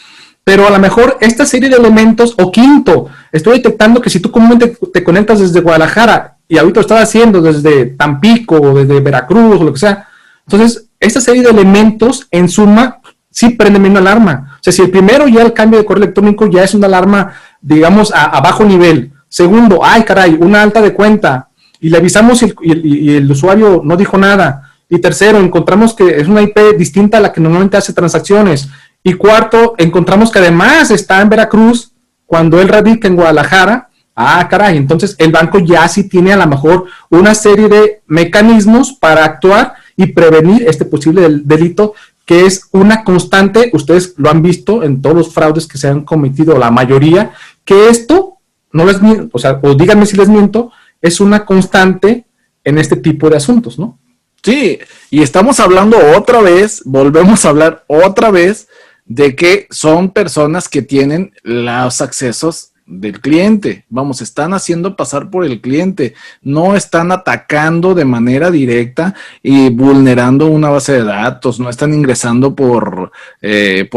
pero a lo mejor esta serie de elementos, o quinto, estoy detectando que si tú comúnmente te conectas desde Guadalajara y ahorita lo estás haciendo desde Tampico o desde Veracruz o lo que sea, entonces esta serie de elementos en suma sí prenden una alarma. O sea, si el primero ya el cambio de correo electrónico ya es una alarma, digamos, a bajo nivel. Segundo, ay caray, una alta de cuenta y le avisamos y el usuario no dijo nada. Y tercero, encontramos que es una IP distinta a la que normalmente hace transacciones. Y cuarto, encontramos que además está en Veracruz cuando él radica en Guadalajara. Ah, caray, entonces el banco ya sí tiene a lo mejor una serie de mecanismos para actuar y prevenir este posible delito, que es una constante. Ustedes lo han visto en todos los fraudes que se han cometido, la mayoría, que esto, no les miento, o díganme si les miento, es una constante en este tipo de asuntos, ¿no? Sí, y estamos hablando otra vez, volvemos a hablar otra vez de que son personas que tienen los accesos del cliente. Vamos, están haciendo pasar por el cliente, no están atacando de manera directa y vulnerando una base de datos, no están ingresando por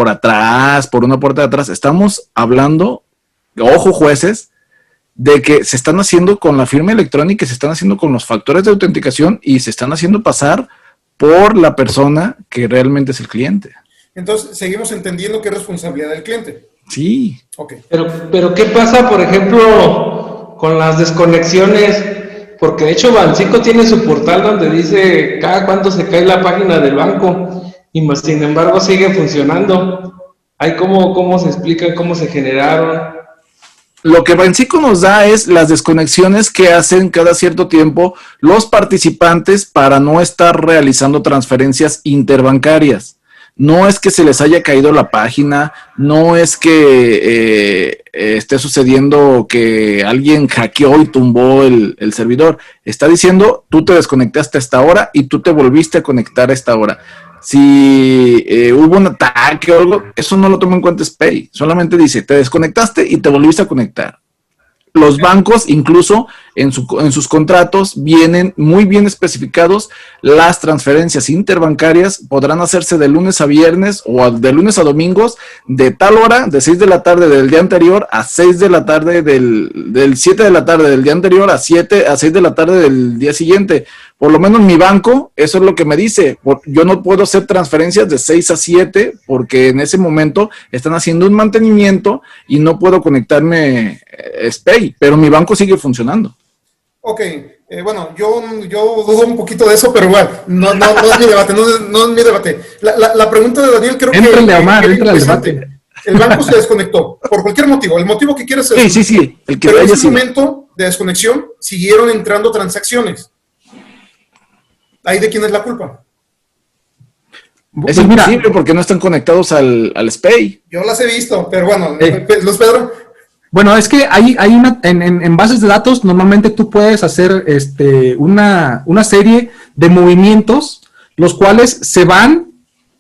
atrás, por una puerta de atrás. Estamos hablando, ojo jueces, de que se están haciendo con la firma electrónica, se están haciendo con los factores de autenticación y se están haciendo pasar por la persona que realmente es el cliente. Entonces, seguimos entendiendo que es responsabilidad del cliente. Sí. Ok. Pero ¿qué pasa, por ejemplo, con las desconexiones? Porque de hecho Bancico tiene su portal donde dice cada cuánto se cae la página del banco y más, sin embargo sigue funcionando. ¿Hay cómo se explican, cómo se generaron? Lo que Bancico nos da es las desconexiones que hacen cada cierto tiempo los participantes para no estar realizando transferencias interbancarias. No es que se les haya caído la página, no es que esté sucediendo que alguien hackeó y tumbó el servidor. Está diciendo, tú te desconectaste a esta hora y tú te volviste a conectar a esta hora. Si hubo un ataque o algo, eso no lo toma en cuenta SPAY. Solamente dice, te desconectaste y te volviste a conectar. Los bancos, incluso en sus contratos, vienen muy bien especificados. Las transferencias interbancarias podrán hacerse de lunes a viernes o de lunes a domingos, de tal hora, de 6 de la tarde del día anterior a 6 de la tarde del 7 de la tarde del día anterior a 6 de la tarde del día siguiente. Por lo menos mi banco, eso es lo que me dice. Yo no puedo hacer transferencias de 6 a 7 porque en ese momento están haciendo un mantenimiento y no puedo conectarme SPAY, pero mi banco sigue funcionando. Ok, bueno, yo dudo un poquito de eso, pero bueno, no es mi debate, no es mi debate. La pregunta de Daniel creo Éntrale, Omar, que entra al debate. El banco se desconectó, por cualquier motivo, el motivo que quieras. Sí, el que pero en haya ese sido. momento de desconexión siguieron entrando transacciones. ¿Ahí de quién es la culpa? Es imposible porque no están conectados al SPAY. Yo las he visto, pero bueno, los Pedro. Bueno, es que hay una, en bases de datos, normalmente tú puedes hacer una serie de movimientos, los cuales se van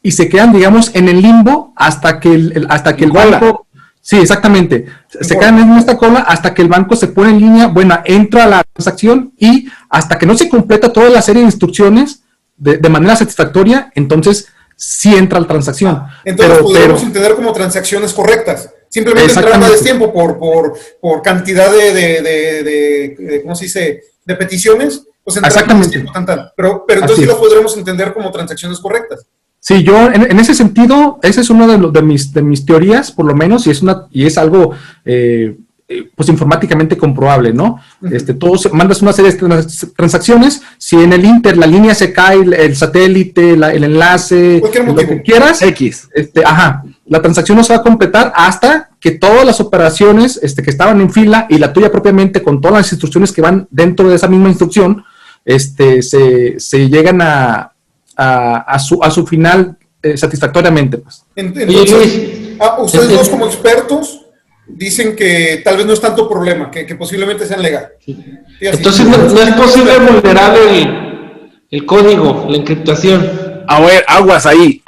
y se quedan, digamos, en el limbo hasta que el banco... Sí, exactamente. Se quedan en esta cola hasta que el banco se pone en línea, bueno, entra a la transacción y hasta que no se completa toda la serie de instrucciones de manera satisfactoria, entonces sí entra la transacción. Entonces podríamos entender como transacciones correctas. Simplemente entraron a destiempo por cantidad de ¿cómo se dice? De peticiones. Pues exactamente. Pero entonces sí lo podremos entender como transacciones correctas. Sí, yo en ese sentido, ese es uno de mis teorías, por lo menos, y es algo pues informáticamente comprobable, ¿no? Mandas una serie de transacciones, si en el Inter la línea se cae, el satélite, el enlace, lo que quieras, la transacción no se va a completar hasta que todas las operaciones que estaban en fila y la tuya propiamente con todas las instrucciones que van dentro de esa misma instrucción, se llegan a su final satisfactoriamente. Pues. Entonces, ustedes dos como expertos dicen que tal vez no es tanto problema, que posiblemente sean legal. Entonces no es posible vulnerar el código, la encriptación. A ver, aguas ahí.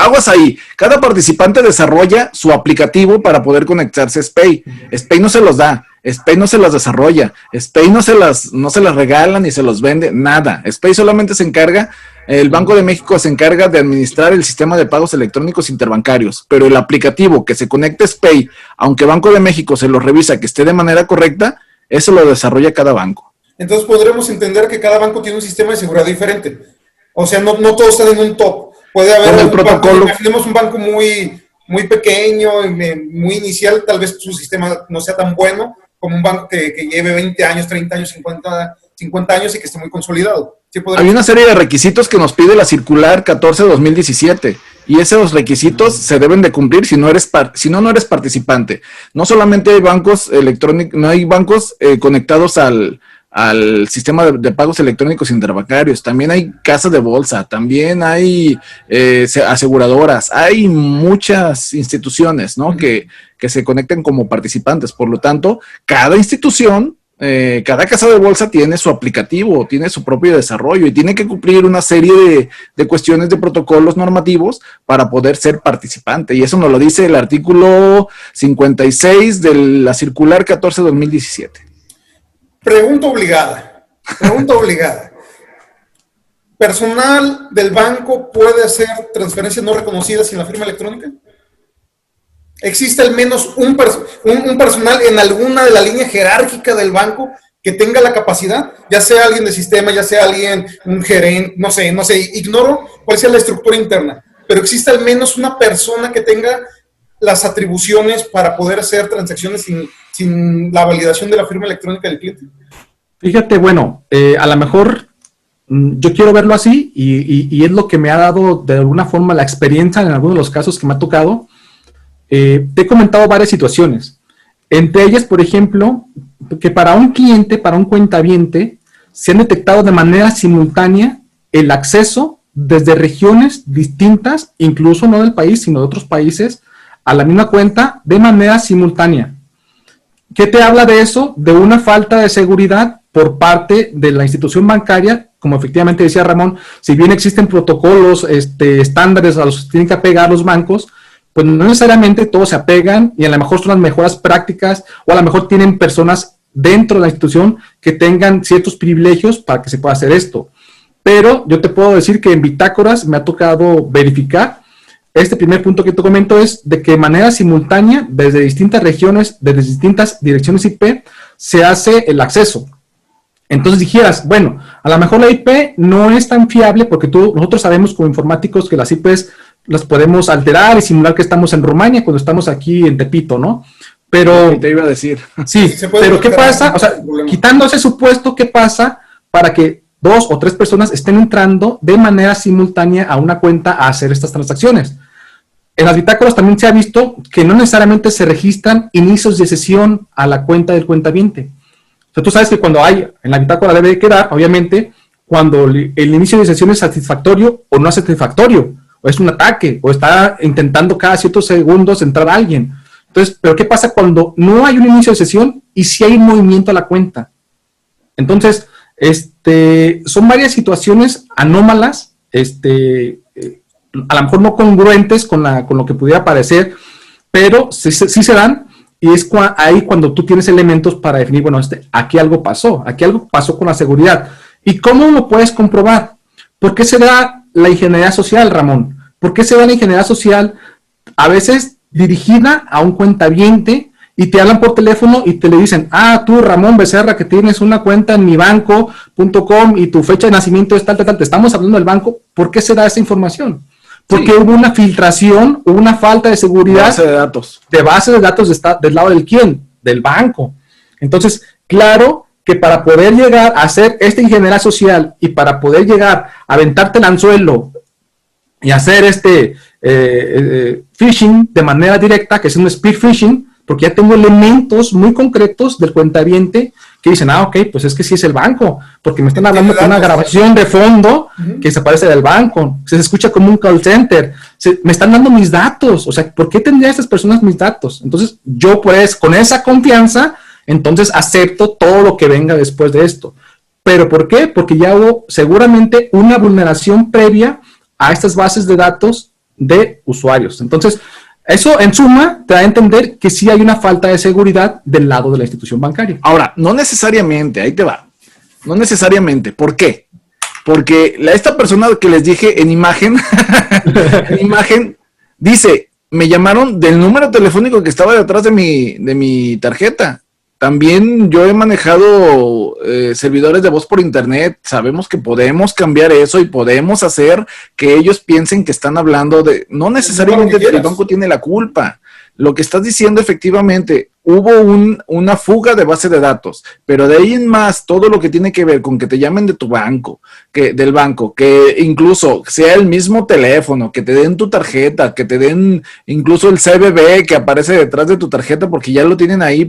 Cada participante desarrolla su aplicativo para poder conectarse a SPAY. SPAY no se los da, SPAY no se las desarrolla, SPAY no se las regalan ni se los vende, nada. SPAY solamente se encarga, el Banco de México se encarga de administrar el sistema de pagos electrónicos interbancarios, pero el aplicativo que se conecte a SPAY, aunque Banco de México se lo revisa que esté de manera correcta, eso lo desarrolla cada banco. Entonces podremos entender que cada banco tiene un sistema de seguridad diferente. O sea, no todos están en un top. Puede haber un protocolo. Imaginemos un banco muy pequeño, muy inicial, tal vez su sistema no sea tan bueno como un banco que lleve 20 años, 30 años, 50 años y que esté muy consolidado. ¿Sí hay una serie de requisitos que nos pide la circular 14/2017 y esos requisitos se deben de cumplir si no eres participante. No solamente hay bancos electrónicos, no hay bancos conectados al sistema de pagos electrónicos interbancarios, también hay casas de bolsa, también hay aseguradoras, hay muchas instituciones, ¿no? que se conectan como participantes. Por lo tanto, cada institución, cada casa de bolsa tiene su aplicativo, tiene su propio desarrollo y tiene que cumplir una serie de cuestiones de protocolos normativos para poder ser participante. Y eso nos lo dice el artículo 56 de la circular 14/2017. Pregunta obligada. ¿Personal del banco puede hacer transferencias no reconocidas sin la firma electrónica? ¿Existe al menos un personal en alguna de la línea jerárquica del banco que tenga la capacidad? Ya sea alguien de sistema, ya sea un gerente, no sé, ignoro cuál sea la estructura interna, pero existe al menos una persona que tenga las atribuciones para poder hacer transacciones sin la validación de la firma electrónica del cliente. Fíjate, bueno, a lo mejor yo quiero verlo así y es lo que me ha dado de alguna forma la experiencia en algunos de los casos que me ha tocado. Te he comentado varias situaciones. Entre ellas, por ejemplo, que para un cliente, para un cuentaviente, se han detectado de manera simultánea el acceso desde regiones distintas, incluso no del país, sino de otros países, a la misma cuenta de manera simultánea. ¿Qué te habla de eso? De una falta de seguridad por parte de la institución bancaria, como efectivamente decía Ramón, si bien existen protocolos, estándares a los que tienen que apegar los bancos, pues no necesariamente todos se apegan y a lo mejor son las mejores prácticas o a lo mejor tienen personas dentro de la institución que tengan ciertos privilegios para que se pueda hacer esto. Pero yo te puedo decir que en bitácoras me ha tocado verificar. Este primer punto que te comento es de que de manera simultánea, desde distintas regiones, desde distintas direcciones IP, se hace el acceso. Entonces dijeras, bueno, a lo mejor la IP no es tan fiable porque nosotros sabemos como informáticos que las IPs las podemos alterar y simular que estamos en Rumania cuando estamos aquí en Tepito, ¿no? Pero te iba a decir. Sí, pero ¿qué pasa? O sea, quitando ese supuesto, ¿qué pasa para que 2 o 3 personas estén entrando de manera simultánea a una cuenta a hacer estas transacciones? En las bitácoras también se ha visto que no necesariamente se registran inicios de sesión a la cuenta del cuentaviente. O sea, tú sabes que cuando hay, en la bitácora debe quedar, obviamente, cuando el inicio de sesión es satisfactorio o no es satisfactorio, o es un ataque, o está intentando cada ciertos segundos entrar a alguien. Entonces, ¿pero qué pasa cuando no hay un inicio de sesión y sí hay un movimiento a la cuenta? Entonces, son varias situaciones anómalas, a lo mejor no congruentes con lo que pudiera parecer, pero sí se dan, y es ahí cuando tú tienes elementos para definir, bueno, aquí algo pasó con la seguridad. ¿Y cómo lo puedes comprobar? ¿Por qué se da la ingeniería social, Ramón? ¿Por qué se da la ingeniería social a veces dirigida a un cuentaviente y te hablan por teléfono y te le dicen, tú Ramón Becerra, que tienes una cuenta en mibanco.com y tu fecha de nacimiento es tal, te estamos hablando del banco? ¿Por qué se da esa información? Porque hubo una filtración, hubo una falta de seguridad base de datos. De base de datos del lado del quién, del banco. Entonces, claro que para poder llegar a hacer esta ingeniería social y para poder llegar a aventarte el anzuelo y hacer phishing de manera directa, que es un spear phishing, porque ya tengo elementos muy concretos del cuentaviente que dicen, ok, pues es que sí es el banco, porque me están hablando con una grabación de fondo que se parece del banco, se escucha como un call center, me están dando mis datos, o sea, ¿por qué tendrían estas personas mis datos? Entonces, yo pues, con esa confianza, entonces acepto todo lo que venga después de esto. ¿Pero por qué? Porque ya hubo seguramente una vulneración previa a estas bases de datos de usuarios. Entonces, eso en suma te da a entender que sí hay una falta de seguridad del lado de la institución bancaria. Ahora, no necesariamente, ahí te va. No necesariamente. ¿Por qué? Porque esta persona que les dije en imagen, dice, me llamaron del número telefónico que estaba detrás de mi tarjeta. También yo he manejado servidores de voz por internet. Sabemos que podemos cambiar eso y podemos hacer que ellos piensen que están hablando de... No necesariamente el banco tiene la culpa. Lo que estás diciendo, efectivamente, hubo una fuga de base de datos, pero de ahí en más, todo lo que tiene que ver con que te llamen de tu banco, del banco, que incluso sea el mismo teléfono, que te den tu tarjeta, que te den incluso el CBB que aparece detrás de tu tarjeta porque ya lo tienen ahí,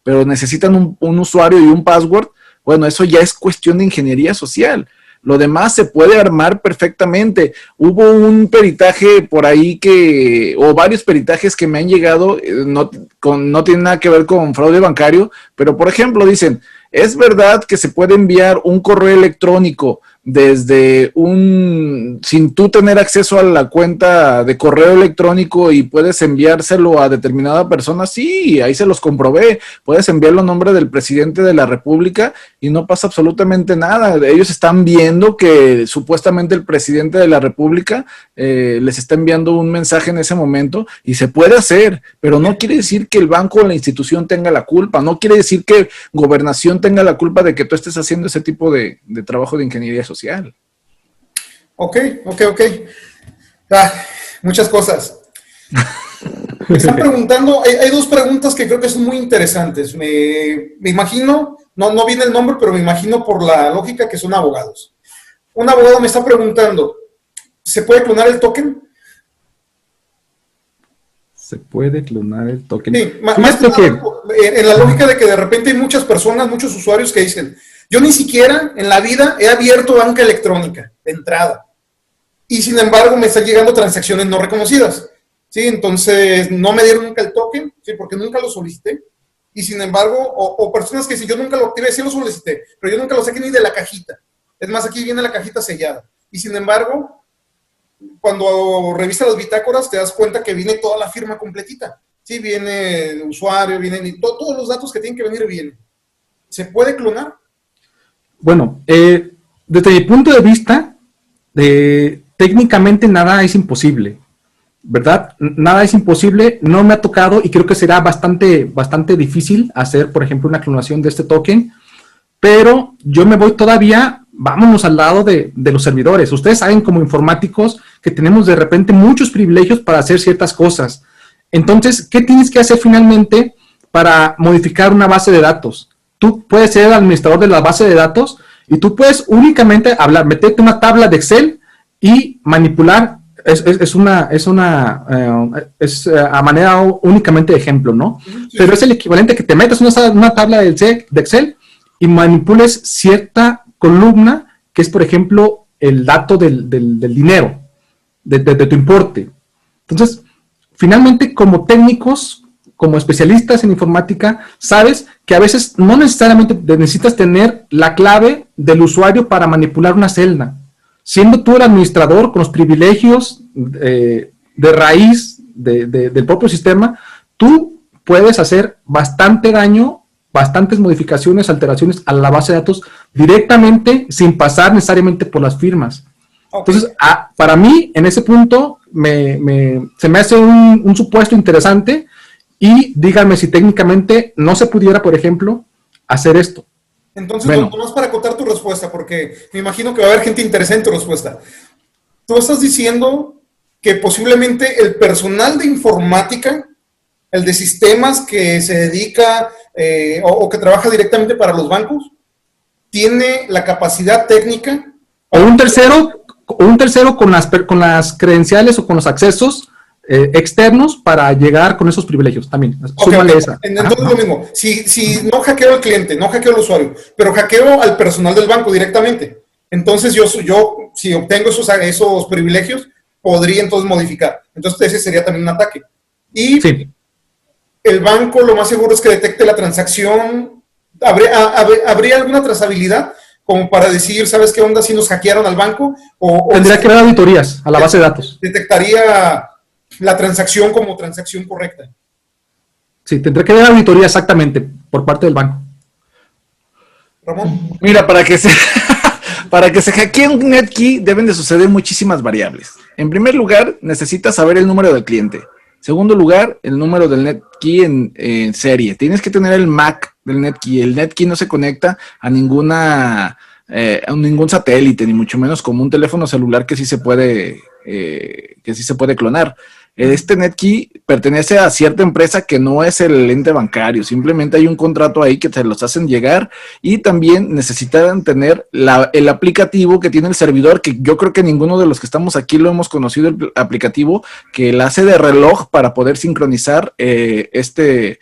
pero necesitan un usuario y un password. Bueno, eso ya es cuestión de ingeniería social. Lo demás se puede armar perfectamente. Hubo un peritaje por ahí o varios peritajes que me han llegado, no tienen nada que ver con fraude bancario, pero por ejemplo dicen, es verdad que se puede enviar un correo electrónico desde sin tú tener acceso a la cuenta de correo electrónico y puedes enviárselo a determinada persona. Sí, ahí se los comprobé. Puedes enviarlo a nombre del presidente de la República y no pasa absolutamente nada. Ellos están viendo que supuestamente el presidente de la República les está enviando un mensaje en ese momento y se puede hacer, pero no quiere decir que el banco o la institución tenga la culpa. No quiere decir que Gobernación tenga la culpa de que tú estés haciendo ese tipo de trabajo de ingeniería social. Ok. Muchas cosas. Me están preguntando, hay dos preguntas que creo que son muy interesantes. Me imagino, no viene el nombre, pero me imagino por la lógica que son abogados. Un abogado me está preguntando, ¿se puede clonar el token? ¿Se puede clonar el token? Sí, más que nada, en la lógica de que de repente hay muchas personas, muchos usuarios que dicen, yo ni siquiera en la vida he abierto banca electrónica de entrada. Y sin embargo me están llegando transacciones no reconocidas. ¿Sí? Entonces no me dieron nunca el token, ¿sí? Porque nunca lo solicité. Y sin embargo, o personas que dicen, yo nunca lo activé, sí lo solicité, pero yo nunca lo saqué ni de la cajita. Es más, aquí viene la cajita sellada. Y sin embargo, cuando revisas las bitácoras te das cuenta que viene toda la firma completita. Sí, viene el usuario, vienen todos los datos que tienen que venir vienen. ¿Se puede clonar? Bueno, desde mi punto de vista, técnicamente nada es imposible, ¿verdad? Nada es imposible, no me ha tocado y creo que será bastante difícil hacer, por ejemplo, una clonación de este token, pero yo me voy todavía, vámonos al lado de los servidores. Ustedes saben como informáticos que tenemos de repente muchos privilegios para hacer ciertas cosas. Entonces, ¿qué tienes que hacer finalmente para modificar una base de datos? Tú puedes ser el administrador de la base de datos y tú puedes únicamente meterte una tabla de Excel y manipular, es a manera únicamente de ejemplo, ¿no? Sí. Pero es el equivalente que te metas una tabla de Excel y manipules cierta columna que es, por ejemplo, el dato del dinero, de tu importe. Entonces, finalmente, como técnicos, como especialistas en informática, sabes que a veces no necesariamente necesitas tener la clave del usuario para manipular una celda. siendo tú el administrador con los privilegios de raíz del propio sistema, tú puedes hacer bastante daño, bastantes modificaciones, alteraciones a la base de datos directamente sin pasar necesariamente por las firmas. Okay. Entonces, para mí, en ese punto, se me hace un supuesto interesante y díganme si técnicamente no se pudiera, por ejemplo, hacer esto. Entonces, bueno, nomás para acotar tu respuesta, porque me imagino que va a haber gente interesada en tu respuesta. Tú estás diciendo que posiblemente el personal de informática, el de sistemas que se dedica o que trabaja directamente para los bancos, tiene la capacidad técnica. O un tercero con las credenciales o con los accesos externos para llegar con esos privilegios también. Okay. Entonces lo mismo, si no hackeo al cliente, no hackeo al usuario, pero hackeo al personal del banco directamente, entonces yo si obtengo esos privilegios, podría entonces modificar. Entonces ese sería también un ataque. Y sí, el banco lo más seguro es que detecte la transacción. ¿Habría alguna trazabilidad como para decir, ¿sabes qué onda si nos hackearon al banco? Tendría que haber auditorías a la base de datos. Detectaría la transacción como transacción correcta. Sí, tendría que haber auditoría exactamente por parte del banco. Ramón. Mira, para que se hackee un NetKey deben de suceder muchísimas variables. En primer lugar, necesitas saber el número del cliente. Segundo lugar, el número del NetKey en serie. Tienes que tener el MAC del NetKey. El NetKey no se conecta a ningún satélite, ni mucho menos como un teléfono celular que sí se puede clonar. Este NetKey pertenece a cierta empresa que no es el ente bancario, simplemente hay un contrato ahí que te los hacen llegar y también necesitan tener el aplicativo que tiene el servidor, que yo creo que ninguno de los que estamos aquí lo hemos conocido, el aplicativo que la hace de reloj para poder sincronizar este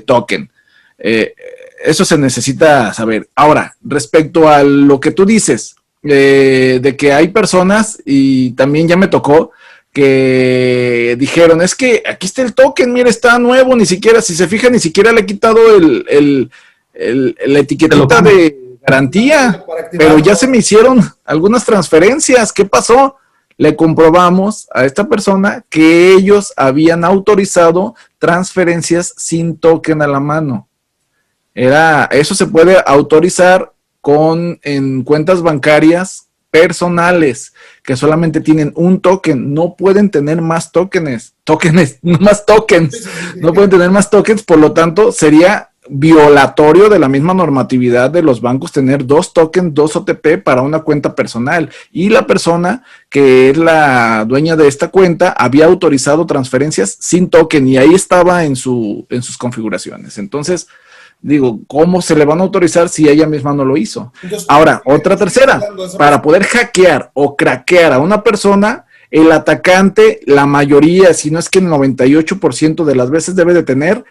token. Eso se necesita saber. Ahora, respecto a lo que tú dices, de que hay personas, y también ya me tocó, que dijeron, es que aquí está el token, mira, está nuevo, ni siquiera, si se fijan, ni siquiera le he quitado la etiquetita de garantía, pero ya se me hicieron algunas transferencias. ¿Qué pasó? Le comprobamos a esta persona que ellos habían autorizado transferencias sin token a la mano. Eso se puede autorizar en cuentas bancarias personales que solamente tienen un token, no pueden tener más no pueden tener más tokens, por lo tanto sería violatorio de la misma normatividad de los bancos tener 2 tokens, 2 OTP para una cuenta personal, y la persona que es la dueña de esta cuenta había autorizado transferencias sin token y ahí estaba en sus configuraciones. Entonces, digo, ¿cómo se le van a autorizar si ella misma no lo hizo? Ahora, otra tercera, para poder hackear o craquear a una persona, el atacante, la mayoría, si no es que el 98% de las veces debe de tener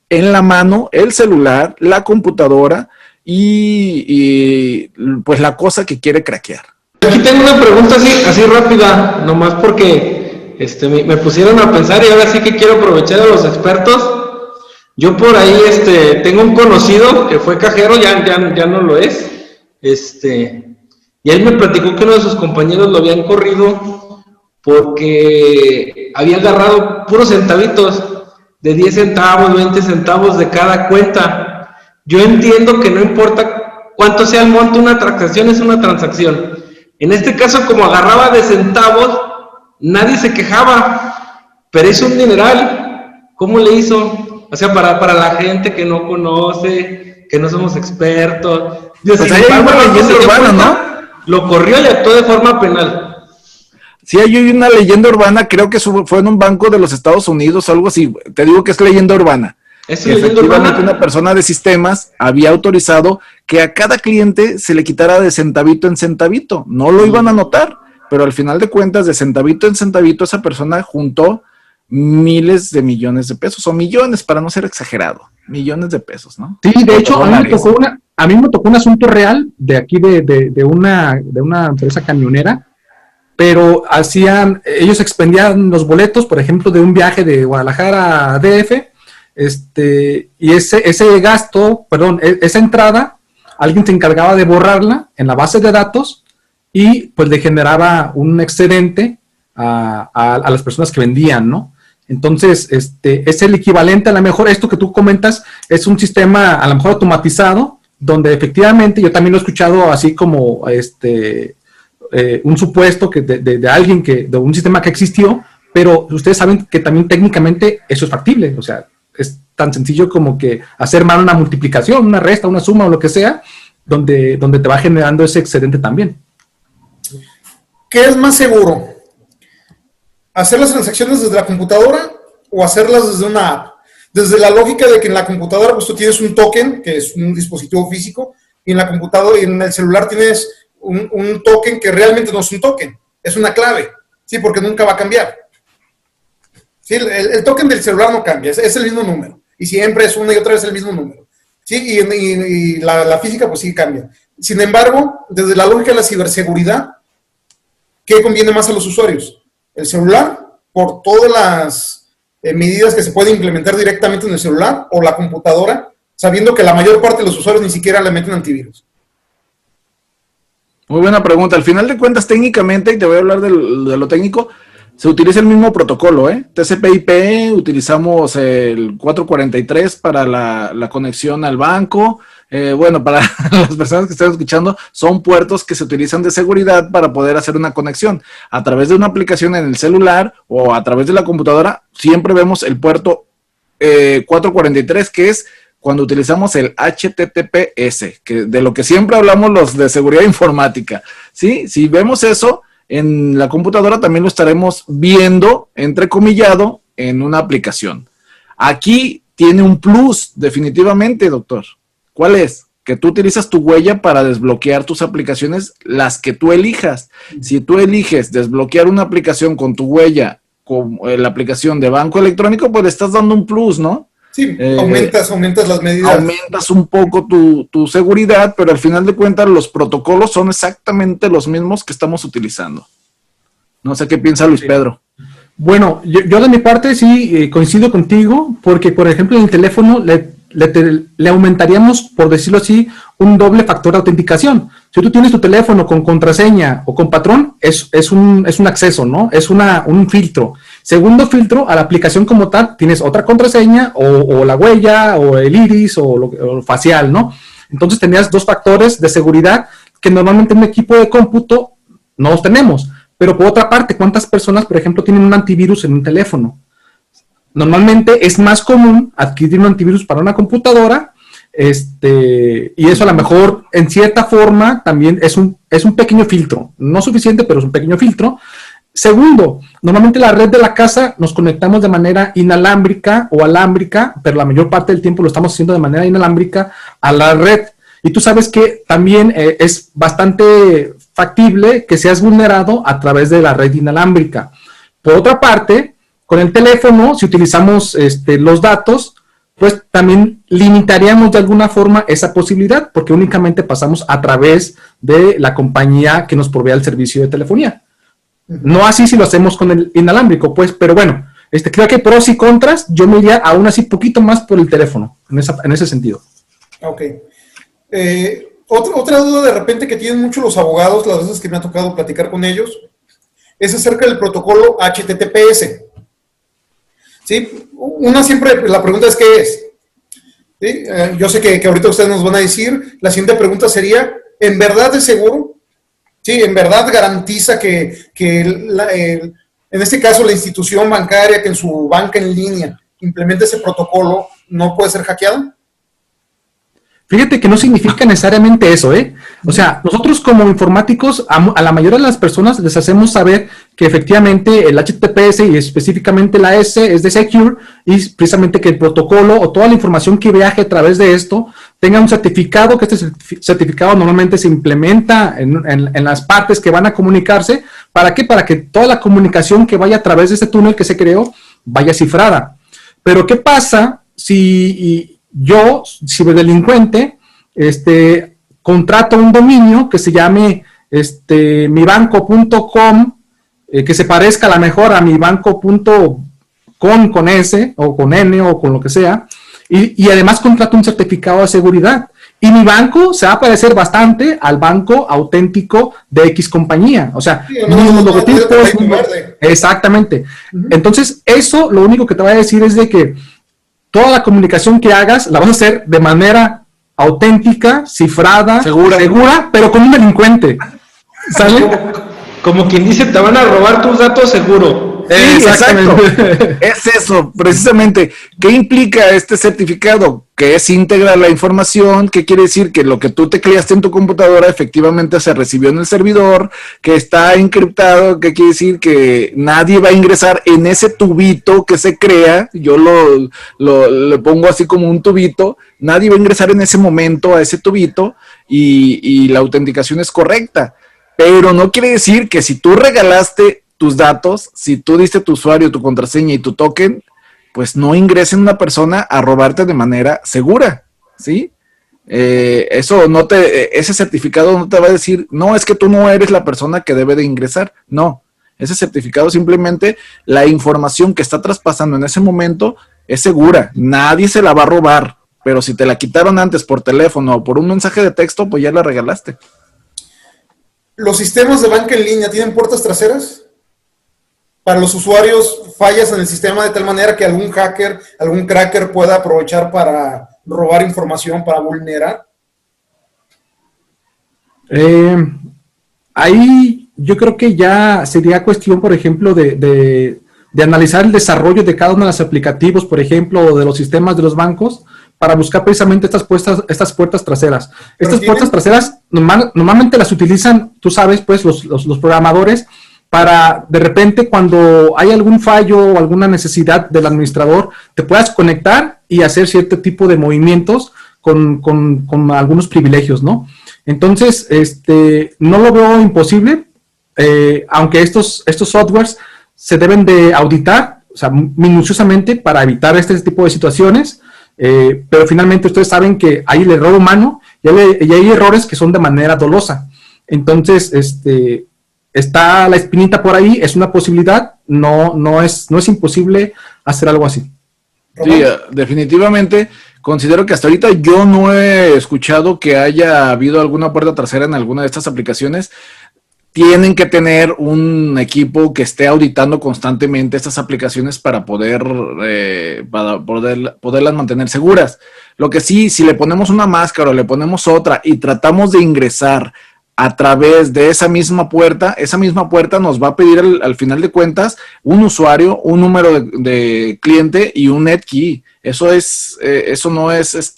en la mano el celular, la computadora y pues la cosa que quiere craquear. Aquí tengo una pregunta así rápida, nomás porque me pusieron a pensar y ahora sí que quiero aprovechar a los expertos. Yo por ahí tengo un conocido que fue cajero, ya no lo es, y él me platicó que uno de sus compañeros lo habían corrido porque había agarrado puros centavitos, de 10 centavos, 20 centavos de cada cuenta. Yo entiendo que no importa cuánto sea el monto, una transacción es una transacción. En este caso, como agarraba de centavos, nadie se quejaba, pero es un dineral. ¿Cómo le hizo? O sea, para la gente que no conoce, que no somos expertos. Pues hay una leyenda urbana, ¿no? Lo corrió y actuó de forma penal. Sí, hay una leyenda urbana, creo que fue en un banco de los Estados Unidos o algo así. Te digo que es leyenda urbana. ¿Es leyenda urbana? Una persona de sistemas había autorizado que a cada cliente se le quitara de centavito en centavito. No lo iban a notar, pero al final de cuentas, de centavito en centavito, esa persona juntó miles de millones de pesos, o millones, para no ser exagerado, millones de pesos, ¿no? Sí, de hecho, a mí me tocó un asunto real de aquí de una empresa camionera, pero ellos expendían los boletos, por ejemplo, de un viaje de Guadalajara a DF, y ese gasto, esa entrada, alguien se encargaba de borrarla en la base de datos y pues le generaba un excedente a las personas que vendían, ¿no? Entonces, es el equivalente, a lo mejor esto que tú comentas es un sistema a lo mejor automatizado, donde efectivamente, yo también lo he escuchado así como un supuesto de alguien, de un sistema que existió, pero ustedes saben que también técnicamente eso es factible, o sea, es tan sencillo como que hacer mal una multiplicación, una resta, una suma o lo que sea, donde te va generando ese excedente también. ¿Qué es más seguro? ¿Hacer las transacciones desde la computadora o hacerlas desde una app? Desde la lógica de que en la computadora pues tú tienes un token, que es un dispositivo físico, y en la computadora y en el celular tienes un token que realmente no es un token, es una clave, ¿sí? Porque nunca va a cambiar. ¿Sí? El token del celular no cambia, es el mismo número, y siempre es una y otra vez el mismo número, ¿sí? Y la física pues sí cambia. Sin embargo, desde la lógica de la ciberseguridad, ¿qué conviene más a los usuarios? El celular, por todas las medidas que se pueden implementar directamente en el celular, o la computadora, sabiendo que la mayor parte de los usuarios ni siquiera le meten antivirus. Muy buena pregunta. Al final de cuentas, técnicamente, y te voy a hablar de lo técnico, se utiliza el mismo protocolo, TCP/IP, utilizamos el 443 para la conexión al banco. Bueno, para las personas que están escuchando, son puertos que se utilizan de seguridad para poder hacer una conexión. A través de una aplicación en el celular o a través de la computadora, siempre vemos el puerto 443, que es cuando utilizamos el HTTPS, que de lo que siempre hablamos los de seguridad informática, ¿sí? Si vemos eso, en la computadora también lo estaremos viendo, entrecomillado, en una aplicación. Aquí tiene un plus, definitivamente, doctor. ¿Cuál es? Que tú utilizas tu huella para desbloquear tus aplicaciones, las que tú elijas. Si tú eliges desbloquear una aplicación con tu huella, con la aplicación de banco electrónico, pues le estás dando un plus, ¿no? Sí, aumentas las medidas. Aumentas un poco tu seguridad, pero al final de cuentas los protocolos son exactamente los mismos que estamos utilizando. No sé qué piensa Luis Pedro. Bueno, yo de mi parte sí coincido contigo, porque por ejemplo en el teléfono le aumentaríamos, por decirlo así, un doble factor de autenticación. Si tú tienes tu teléfono con contraseña o con patrón, es un acceso, ¿no? Es un filtro. Segundo filtro, a la aplicación como tal, tienes otra contraseña o la huella o el iris o facial, ¿no? Entonces tenías dos factores de seguridad que normalmente en un equipo de cómputo no los tenemos. Pero por otra parte, ¿cuántas personas, por ejemplo, tienen un antivirus en un teléfono? Normalmente es más común adquirir un antivirus para una computadora, y eso a lo mejor en cierta forma también es un pequeño filtro, no suficiente, pero es un pequeño filtro. Segundo, normalmente la red de la casa nos conectamos de manera inalámbrica o alámbrica, pero la mayor parte del tiempo lo estamos haciendo de manera inalámbrica a la red. Y tú sabes que también es bastante factible que seas vulnerado a través de la red inalámbrica. Por otra parte, con el teléfono, si utilizamos los datos, pues también limitaríamos de alguna forma esa posibilidad, porque únicamente pasamos a través de la compañía que nos provee el servicio de telefonía. No así si lo hacemos con el inalámbrico, pues, pero bueno, creo que pros y contras, yo me iría aún así poquito más por el teléfono, en ese sentido. Ok. Otra duda de repente que tienen mucho los abogados, las veces que me ha tocado platicar con ellos, es acerca del protocolo HTTPS. ¿Sí? Una siempre, la pregunta es ¿qué es? ¿Sí? Yo sé que ahorita ustedes nos van a decir, la siguiente pregunta sería, ¿en verdad es seguro? ¿Sí? ¿En verdad garantiza que en este caso la institución bancaria que en su banca en línea implemente ese protocolo no puede ser hackeada? Fíjate que no significa necesariamente eso, ¿eh? O sea, nosotros como informáticos, a la mayoría de las personas les hacemos saber que efectivamente el HTTPS y específicamente la S es de Secure, y precisamente que el protocolo o toda la información que viaje a través de esto tenga un certificado, que este certificado normalmente se implementa en las partes que van a comunicarse. ¿Para qué? Para que toda la comunicación que vaya a través de este túnel que se creó vaya cifrada. Pero ¿qué pasa si yo, ciberdelincuente, contrato un dominio que se llame mibanco.com, que se parezca a lo mejor a mibanco.com con S o con N o con lo que sea, y además contrato un certificado de seguridad? Y mi banco se va a parecer bastante al banco auténtico de X compañía. O sea, Sí, mismos logotipos. verde. Exactamente. Entonces, eso lo único que te va a decir es de que toda la comunicación que hagas la vas a hacer de manera auténtica, cifrada, segura, pero con un delincuente. ¿Sale? Como quien dice, te van a robar tus datos seguro. Sí, exacto. Es eso, precisamente. ¿Qué implica este certificado? Que es íntegra la información, que quiere decir que lo que tú tecleaste en tu computadora efectivamente se recibió en el servidor, que está encriptado, que quiere decir que nadie va a ingresar en ese tubito que se crea, yo le pongo así como un tubito, nadie va a ingresar en ese momento a ese tubito y la autenticación es correcta. Pero no quiere decir que si tú regalaste tus datos, si tú diste tu usuario, tu contraseña y tu token, pues no ingrese una persona a robarte de manera segura, ¿sí? Ese certificado no te va a decir, no, es que tú no eres la persona que debe de ingresar, no. Ese certificado simplemente, la información que está traspasando en ese momento es segura, nadie se la va a robar, pero si te la quitaron antes por teléfono o por un mensaje de texto, pues ya la regalaste. ¿Los sistemas de banca en línea tienen puertas traseras? Para los usuarios, fallas en el sistema de tal manera que algún hacker, algún cracker pueda aprovechar para robar información, para vulnerar. Ahí yo creo que ya sería cuestión, por ejemplo, de analizar el desarrollo de cada uno de los aplicativos, por ejemplo, o de los sistemas de los bancos, para buscar precisamente estas puertas traseras. Estas puertas traseras normalmente las utilizan, tú sabes, pues los programadores, para de repente cuando hay algún fallo o alguna necesidad del administrador, te puedas conectar y hacer cierto tipo de movimientos con algunos privilegios, ¿no? Entonces, no lo veo imposible, aunque estos softwares se deben de auditar, o sea, minuciosamente para evitar este tipo de situaciones, pero finalmente ustedes saben que hay el error humano y hay errores que son de manera dolosa. Entonces, está la espinita por ahí, es una posibilidad, no es imposible hacer algo así. Sí, definitivamente considero que hasta ahorita yo no he escuchado que haya habido alguna puerta trasera en alguna de estas aplicaciones. Tienen que tener un equipo que esté auditando constantemente estas aplicaciones para poderlas mantener seguras. Lo que sí, si le ponemos una máscara o le ponemos otra y tratamos de ingresar a través de esa misma puerta nos va a pedir al final de cuentas un usuario, un número de cliente y un NetKey. Eso no es,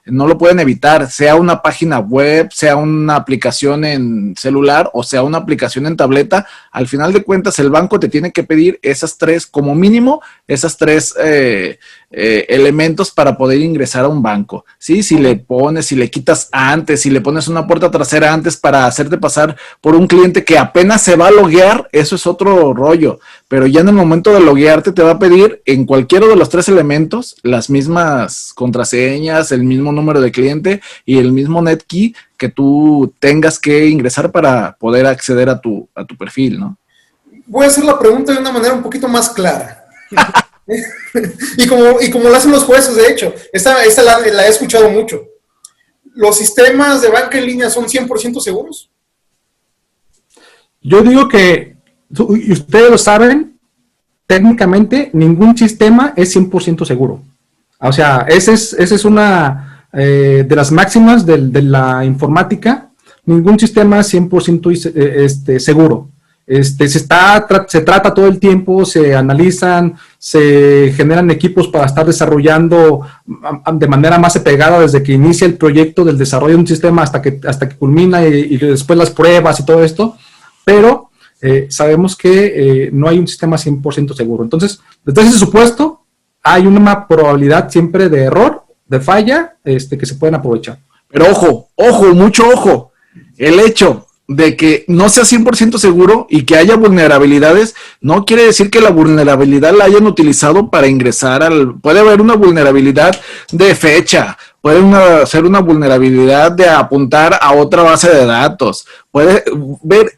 no lo pueden evitar, sea una página web, sea una aplicación en celular o sea una aplicación en tableta. Al final de cuentas el banco te tiene que pedir esas tres, como mínimo, esas tres elementos para poder ingresar a un banco. ¿Sí? Si le quitas antes, si le pones una puerta trasera antes para hacerte pasar por un cliente que apenas se va a loguear, eso es otro rollo. Pero ya en el momento de loguearte te va a pedir en cualquiera de los tres elementos las mismas contraseñas, el mismo número de cliente y el mismo NetKey que tú tengas que ingresar para poder acceder a tu perfil, ¿no? Voy a hacer la pregunta de una manera un poquito más clara. y como lo hacen los jueces, de hecho, esta la he escuchado mucho. ¿Los sistemas de banca en línea son 100% seguros? Yo digo que, y ustedes lo saben, técnicamente ningún sistema es 100% seguro. O sea, esa es una de las máximas de la informática. Ningún sistema es 100% seguro. Se trata todo el tiempo, se analizan, se generan equipos para estar desarrollando de manera más apegada desde que inicia el proyecto del desarrollo de un sistema hasta que culmina y después las pruebas y todo esto, pero sabemos que no hay un sistema 100% seguro. Entonces, desde ese supuesto, hay una probabilidad siempre de error, de falla, que se pueden aprovechar. Pero mucho ojo, el hecho de que no sea 100% seguro y que haya vulnerabilidades, no quiere decir que la vulnerabilidad la hayan utilizado para ingresar puede haber una vulnerabilidad de fecha, puede ser una vulnerabilidad de apuntar a otra base de datos, puede ver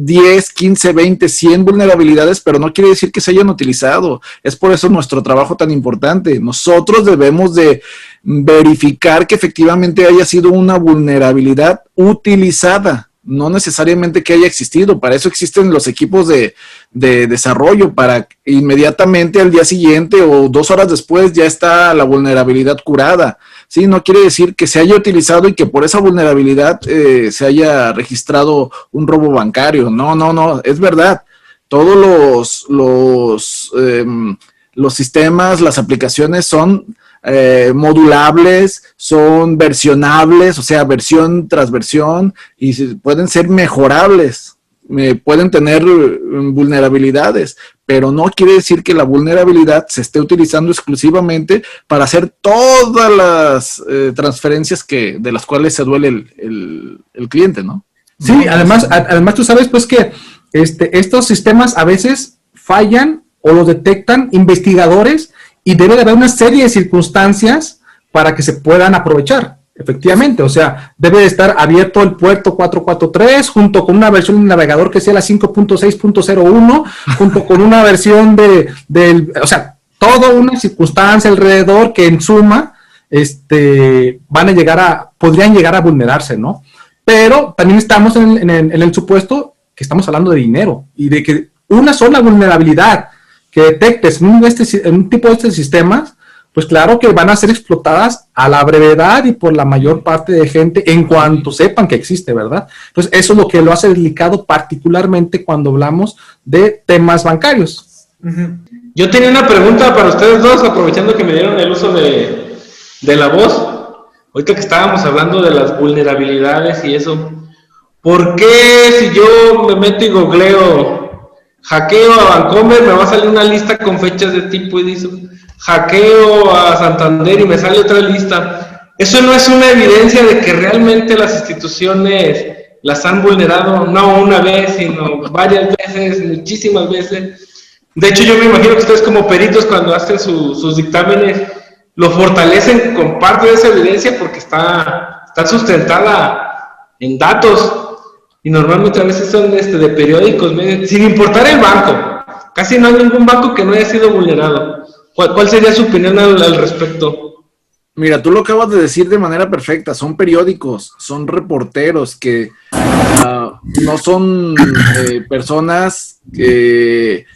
10, 15, 20, 100 vulnerabilidades, pero no quiere decir que se hayan utilizado. Es por eso nuestro trabajo tan importante. Nosotros debemos de verificar que efectivamente haya sido una vulnerabilidad utilizada, no necesariamente que haya existido. Para eso existen los equipos de desarrollo, para inmediatamente al día siguiente o 2 horas después ya está la vulnerabilidad curada. Sí, no quiere decir que se haya utilizado y que por esa vulnerabilidad se haya registrado un robo bancario. No, es verdad. Todos los sistemas, las aplicaciones son modulables, son versionables, o sea, versión tras versión, y pueden ser mejorables, pueden tener vulnerabilidades, pero no quiere decir que la vulnerabilidad se esté utilizando exclusivamente para hacer todas las transferencias de las cuales se duele el cliente, ¿no? Sí, además tú sabes pues que estos sistemas a veces fallan o los detectan investigadores y debe de haber una serie de circunstancias para que se puedan aprovechar, efectivamente. O sea, debe de estar abierto el puerto 443 junto con una versión del navegador que sea la 5.6.01, junto con una versión o sea, toda una circunstancia alrededor que en suma podrían llegar a vulnerarse, ¿no? Pero también estamos en el supuesto que estamos hablando de dinero y de que una sola vulnerabilidad que detectes en un tipo de estos sistemas, pues claro que van a ser explotadas a la brevedad y por la mayor parte de gente en cuanto sepan que existe, ¿verdad? Entonces eso es lo que lo hace delicado, particularmente cuando hablamos de temas bancarios. Yo tenía una pregunta para ustedes dos, aprovechando que me dieron el uso de la voz. Ahorita que estábamos hablando de las vulnerabilidades y eso, ¿por qué si yo me meto y googleo hackeo a Bancomer, me va a salir una lista con fechas de tipo y dice hackeo a Santander y me sale otra lista? Eso no es una evidencia de que realmente las instituciones las han vulnerado, no una vez, sino varias veces, muchísimas veces. De hecho, yo me imagino que ustedes como peritos cuando hacen sus dictámenes lo fortalecen con parte de esa evidencia porque está sustentada en datos. Y normalmente a veces son de periódicos, sin importar el banco. Casi no hay ningún banco que no haya sido vulnerado. ¿Cuál sería su opinión al respecto? Mira, tú lo acabas de decir de manera perfecta. Son periódicos, son reporteros que no son personas que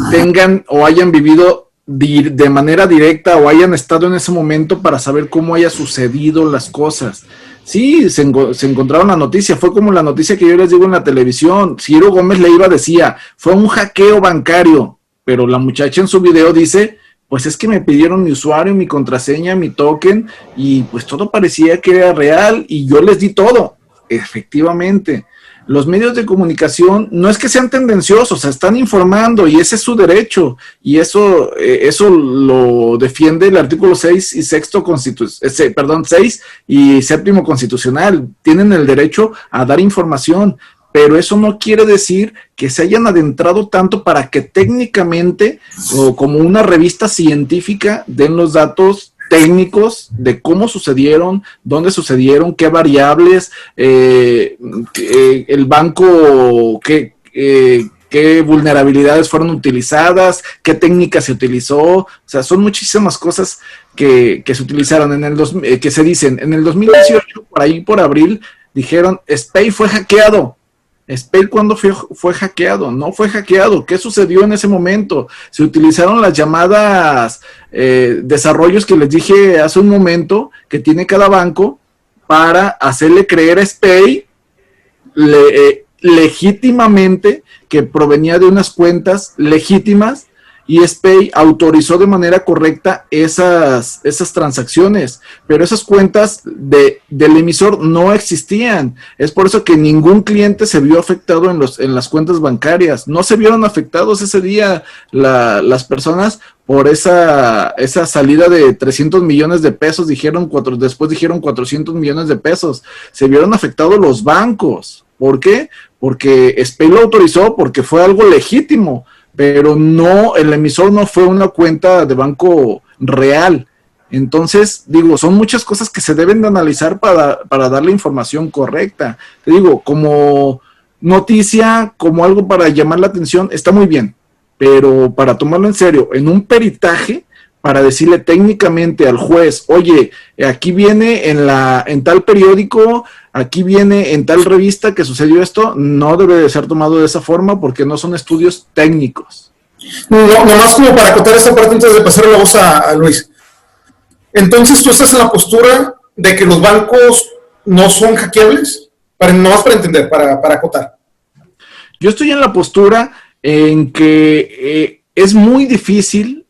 tengan o hayan vivido de manera directa o hayan estado en ese momento para saber cómo haya sucedido las cosas. Sí, se encontraron la noticia, fue como la noticia que yo les digo en la televisión. Ciro Gómez Leiva decía, fue un hackeo bancario, pero la muchacha en su video dice, pues es que me pidieron mi usuario, mi contraseña, mi token, y pues todo parecía que era real y yo les di todo. Efectivamente, los medios de comunicación no es que sean tendenciosos, están informando y ese es su derecho, y eso lo defiende el artículo 6 y 6 y 7 constitucional. Tienen el derecho a dar información, pero eso no quiere decir que se hayan adentrado tanto para que técnicamente o como una revista científica den los datos técnicos de cómo sucedieron, dónde sucedieron, qué variables, el banco, qué vulnerabilidades fueron utilizadas, qué técnica se utilizó. O sea, son muchísimas cosas que se utilizaron que se dicen. En el 2018, por ahí por abril, dijeron, SPEI fue hackeado. SPEI, ¿cuándo fue hackeado? No fue hackeado. ¿Qué sucedió en ese momento? Se utilizaron las llamadas desarrollos que les dije hace un momento que tiene cada banco para hacerle creer a SPEI legítimamente que provenía de unas cuentas legítimas, y SPEI autorizó de manera correcta esas transacciones, pero esas cuentas del emisor no existían. Es por eso que ningún cliente se vio afectado en las cuentas bancarias. No se vieron afectados ese día las personas por esa salida de 300 millones de pesos, después dijeron 400 millones de pesos. Se vieron afectados los bancos. ¿Por qué? Porque SPEI lo autorizó, porque fue algo legítimo, pero no, el emisor no fue una cuenta de banco real. Entonces, digo, son muchas cosas que se deben de analizar para dar la información correcta. Te digo, como noticia, como algo para llamar la atención, está muy bien, pero para tomarlo en serio, en un peritaje, para decirle técnicamente al juez, oye, aquí viene en tal periódico, aquí viene en tal revista que sucedió esto, no debe de ser tomado de esa forma porque no son estudios técnicos. No, nomás como para acotar esa parte antes de pasar la voz a Luis. Entonces, ¿tú estás en la postura de que los bancos no son hackeables? Nomás para entender, para acotar. Yo estoy en la postura en que es muy difícil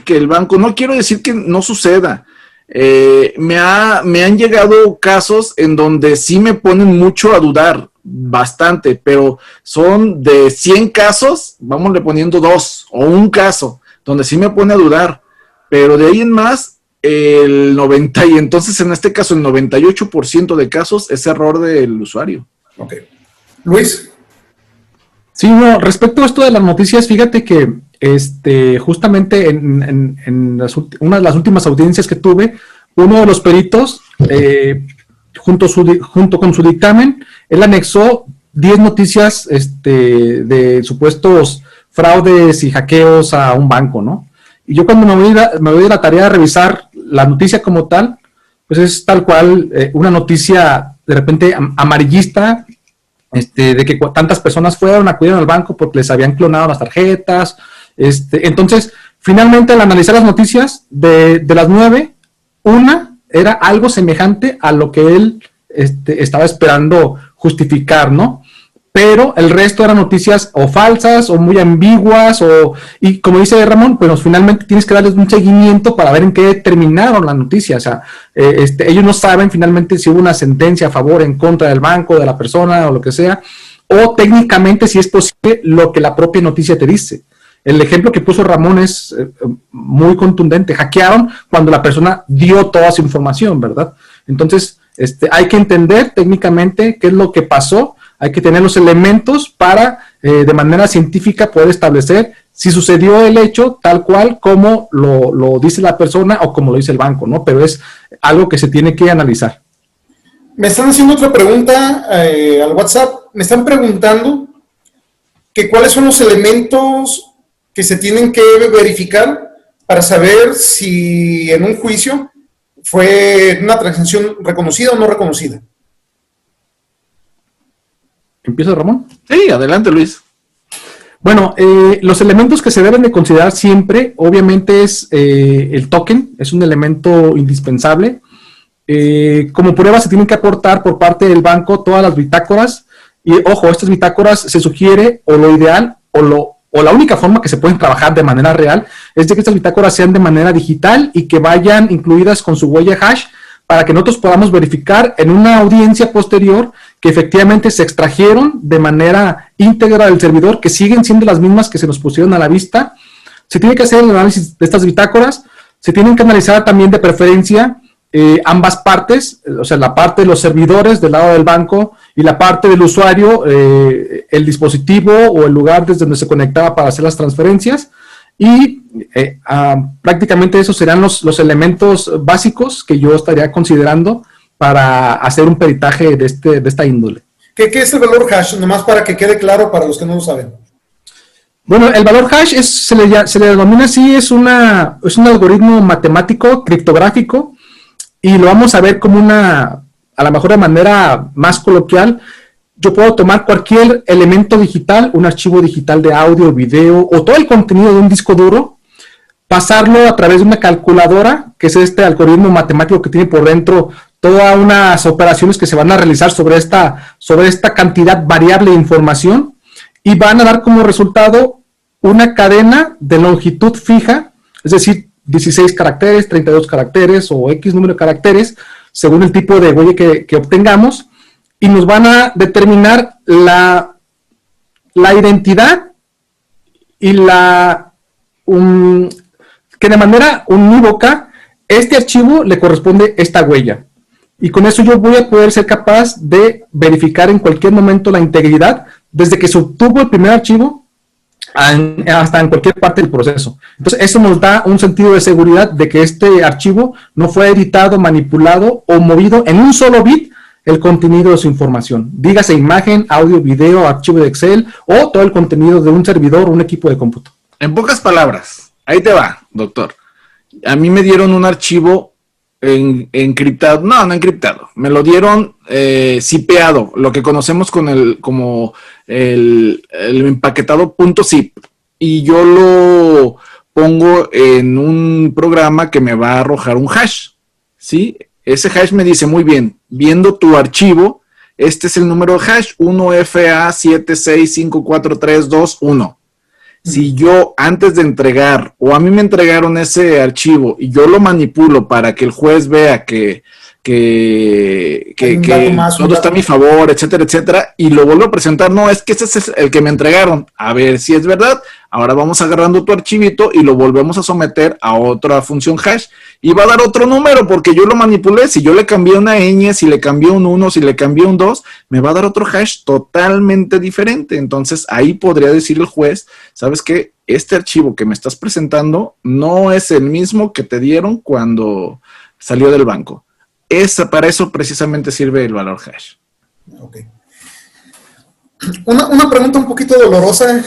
que el banco, no quiero decir que no suceda, me han llegado casos en donde sí me ponen mucho a dudar, bastante, pero son de 100 casos, vámosle poniendo 2 o un caso, donde sí me pone a dudar, pero de ahí en más, el 90, y entonces en este caso el 98% de casos es error del usuario. Ok. Luis. Sí, no, respecto a esto de las noticias, fíjate que justamente en una de las últimas audiencias que tuve, uno de los peritos, junto con su dictamen, él anexó 10 noticias de supuestos fraudes y hackeos a un banco, ¿no? Y yo cuando me doy la tarea de revisar la noticia como tal, pues es tal cual una noticia de repente amarillista, de que tantas personas acudieron al banco porque les habían clonado las tarjetas. Entonces, finalmente al analizar las noticias, de las 9, una era algo semejante a lo que él estaba esperando justificar, ¿no? Pero el resto eran noticias o falsas o muy ambiguas, y como dice Ramón, pues finalmente tienes que darles un seguimiento para ver en qué terminaron las noticias. O sea, ellos no saben finalmente si hubo una sentencia a favor, en contra del banco, de la persona o lo que sea, o técnicamente si es posible lo que la propia noticia te dice. El ejemplo que puso Ramón es muy contundente. Hackearon cuando la persona dio toda su información, ¿verdad? Entonces, hay que entender técnicamente qué es lo que pasó. Hay que tener los elementos para, de manera científica, poder establecer si sucedió el hecho tal cual como lo dice la persona o como lo dice el banco, ¿no? Pero es algo que se tiene que analizar. Me están haciendo otra pregunta al WhatsApp. Me están preguntando que cuáles son los elementos que se tienen que verificar para saber si en un juicio fue una transacción reconocida o no reconocida. ¿Empieza Ramón? Sí, adelante Luis. Bueno, los elementos que se deben de considerar siempre, obviamente es el token, es un elemento indispensable. Como prueba se tienen que aportar por parte del banco todas las bitácoras, y ojo, estas bitácoras se sugiere, o lo ideal, o la única forma que se pueden trabajar de manera real, es de que estas bitácoras sean de manera digital y que vayan incluidas con su huella hash, para que nosotros podamos verificar en una audiencia posterior que efectivamente se extrajeron de manera íntegra del servidor, que siguen siendo las mismas que se nos pusieron a la vista. Se tiene que hacer el análisis de estas bitácoras, se tienen que analizar también de preferencia ambas partes, o sea, la parte de los servidores del lado del banco y la parte del usuario, el dispositivo o el lugar desde donde se conectaba para hacer las transferencias. Y prácticamente esos serán los elementos básicos que yo estaría considerando para hacer un peritaje de esta índole. ¿Qué es el valor hash? Nomás para que quede claro para los que no lo saben. Bueno, el valor hash se le denomina así, es un algoritmo matemático criptográfico, y lo vamos a ver como a lo mejor de manera más coloquial. Yo puedo tomar cualquier elemento digital, un archivo digital de audio, video o todo el contenido de un disco duro, pasarlo a través de una calculadora, que es este algoritmo matemático que tiene por dentro todas unas operaciones que se van a realizar sobre esta cantidad variable de información, y van a dar como resultado una cadena de longitud fija, es decir, 16 caracteres, 32 caracteres o X número de caracteres, según el tipo de huella que obtengamos, y nos van a determinar la identidad y que de manera unívoca este archivo le corresponde esta huella. Y con eso yo voy a poder ser capaz de verificar en cualquier momento la integridad, desde que se obtuvo el primer archivo hasta en cualquier parte del proceso. Entonces eso nos da un sentido de seguridad de que este archivo no fue editado, manipulado o movido en un solo bit el contenido de su información. Dígase imagen, audio, video, archivo de Excel o todo el contenido de un servidor o un equipo de cómputo. En pocas palabras, ahí te va, doctor. a mí me dieron un archivo encriptado, no encriptado, me lo dieron zipeado, lo que conocemos como el empaquetado .zip, y yo lo pongo en un programa que me va a arrojar un hash, ¿sí? Ese hash me dice, muy bien, viendo tu archivo, este es el número de hash, 1FA7654321. Si yo antes de entregar, o a mí me entregaron ese archivo y yo lo manipulo para que el juez vea que todo está a mi favor, etcétera, etcétera, y lo vuelvo a presentar, no, es que ese es el que me entregaron, a ver si es verdad, ahora vamos agarrando tu archivito y lo volvemos a someter a otra función hash, y va a dar otro número, porque yo lo manipulé, si yo le cambié una ñ, si le cambié un 1, si le cambié un 2, me va a dar otro hash totalmente diferente. Entonces ahí podría decir el juez, ¿sabes qué? Este archivo que me estás presentando no es el mismo que te dieron cuando salió del banco. Para eso precisamente sirve el valor hash. Ok. Una pregunta un poquito dolorosa.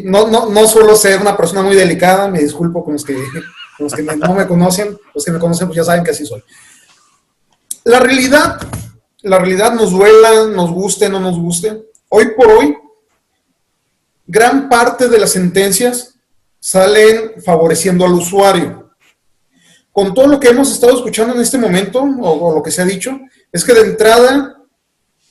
No suelo ser una persona muy delicada, me disculpo con los que no me conocen. Los que me conocen pues ya saben que así soy. La realidad nos duela, nos guste, no nos guste. Hoy por hoy, gran parte de las sentencias salen favoreciendo al usuario. Con todo lo que hemos estado escuchando en este momento, o lo que se ha dicho, es que de entrada,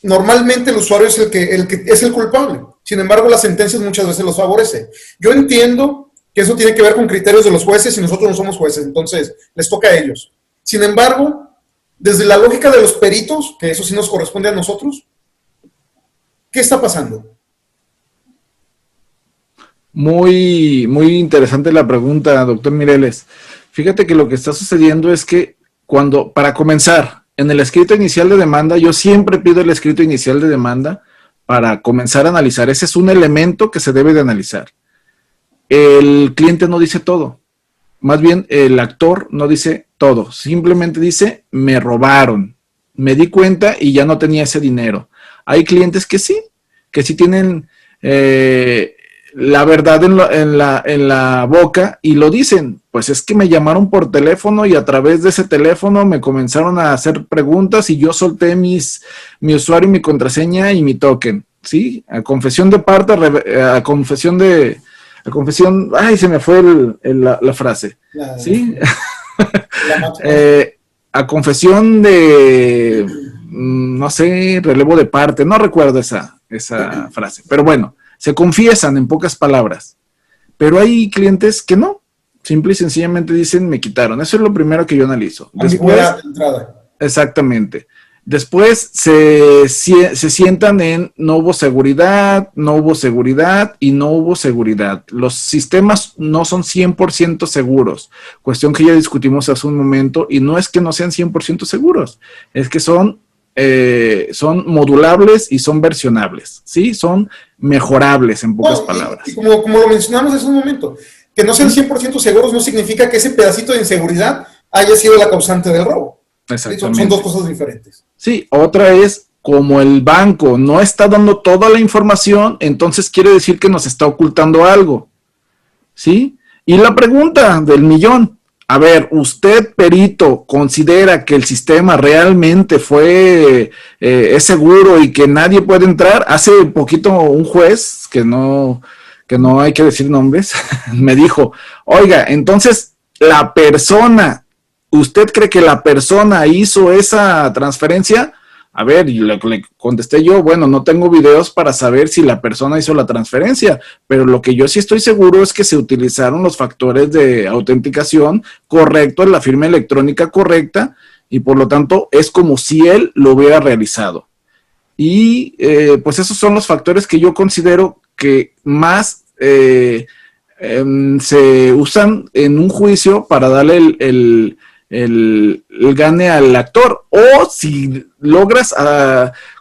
normalmente el usuario es el que es el culpable. Sin embargo, las sentencias muchas veces los favorece. Yo entiendo que eso tiene que ver con criterios de los jueces y nosotros no somos jueces, entonces les toca a ellos. Sin embargo, desde la lógica de los peritos, que eso sí nos corresponde a nosotros, ¿qué está pasando? Muy, muy interesante la pregunta, doctor Mireles. Fíjate que lo que está sucediendo es que para comenzar, en el escrito inicial de demanda, yo siempre pido el escrito inicial de demanda para comenzar a analizar. Ese es un elemento que se debe de analizar. El cliente no dice todo. Más bien, el actor no dice todo. Simplemente dice, me robaron. Me di cuenta y ya no tenía ese dinero. Hay clientes que sí tienen la verdad en la boca y lo dicen. Pues es que me llamaron por teléfono y a través de ese teléfono me comenzaron a hacer preguntas y yo solté mi usuario, mi contraseña y mi token, ¿sí? A confesión de parte, a confesión, ay, se me fue la frase, ¿sí? A confesión de, no sé, relevo de parte, no recuerdo esa frase, pero bueno, se confiesan en pocas palabras, pero hay clientes que no. Simple y sencillamente dicen, me quitaron. Eso es lo primero que yo analizo. Después, exactamente. Después se sientan en no hubo seguridad y no hubo seguridad. Los sistemas no son 100% seguros. Cuestión que ya discutimos hace un momento, y no es que no sean 100% seguros, es que son modulables y son versionables, ¿sí? Son mejorables en pocas palabras. Y como lo mencionamos hace un momento, que no sean 100% seguros no significa que ese pedacito de inseguridad haya sido la causante del robo. Exactamente. Son dos cosas diferentes. Sí, otra es, como el banco no está dando toda la información, entonces quiere decir que nos está ocultando algo, ¿sí? Y la pregunta del millón, a ver, ¿usted, perito, considera que el sistema realmente es seguro y que nadie puede entrar? Hace poquito un juez, que no hay que decir nombres, me dijo, oiga, entonces ¿usted cree que la persona hizo esa transferencia? A ver, y le contesté yo, bueno, no tengo videos para saber si la persona hizo la transferencia, pero lo que yo sí estoy seguro es que se utilizaron los factores de autenticación correctos, la firma electrónica correcta, y por lo tanto es como si él lo hubiera realizado. Y pues esos son los factores que yo considero que más se usan en un juicio para darle el gane al actor. O si logras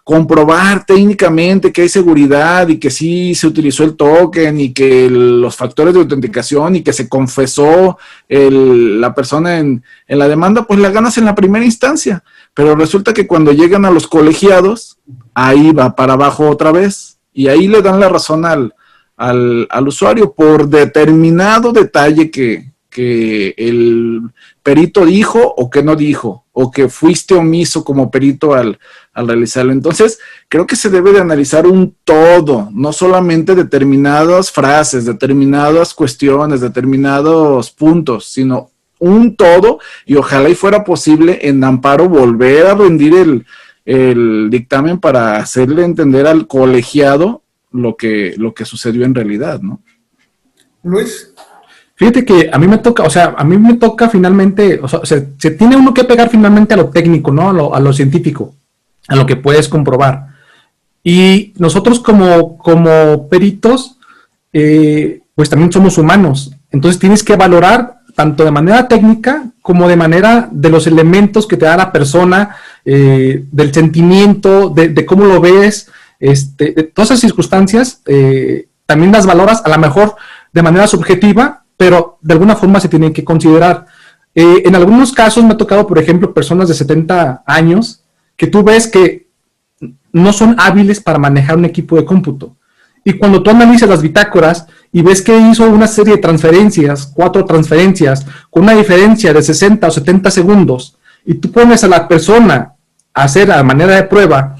comprobar técnicamente que hay seguridad y que sí se utilizó el token y que los factores de autenticación y que se confesó la persona en la demanda, pues la ganas en la primera instancia. Pero resulta que cuando llegan a los colegiados, ahí va para abajo otra vez y ahí le dan la razón al usuario por determinado detalle que que el perito dijo o que no dijo, o que fuiste omiso como perito al realizarlo. Entonces, creo que se debe de analizar un todo, no solamente determinadas frases, determinadas cuestiones, determinados puntos, sino un todo, y ojalá y fuera posible en amparo volver a rendir el dictamen para hacerle entender al colegiado lo que sucedió en realidad, ¿no? Luis. Fíjate que a mí me toca finalmente, o sea, se tiene uno que pegar finalmente a lo técnico, ¿no? A lo científico, a lo que puedes comprobar. Y nosotros como peritos, pues también somos humanos. Entonces tienes que valorar tanto de manera técnica como de manera de los elementos que te da la persona, del sentimiento, de cómo lo ves, de todas esas circunstancias, también las valoras a lo mejor de manera subjetiva, pero de alguna forma se tienen que considerar. En algunos casos me ha tocado, por ejemplo, personas de 70 años que tú ves que no son hábiles para manejar un equipo de cómputo. Y cuando tú analizas las bitácoras y ves que hizo una serie de transferencias, 4 transferencias, con una diferencia de 60 o 70 segundos, y tú pones a la persona a hacer a manera de prueba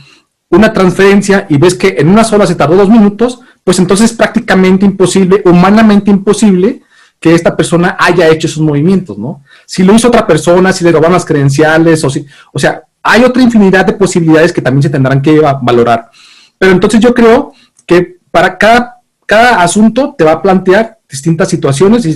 una transferencia y ves que en una sola se tardó 2 minutos, pues entonces es prácticamente imposible, humanamente imposible, que esta persona haya hecho esos movimientos, ¿no? Si lo hizo otra persona, si le robaron las credenciales, o sea, hay otra infinidad de posibilidades que también se tendrán que valorar. Pero entonces yo creo que para cada asunto te va a plantear distintas situaciones y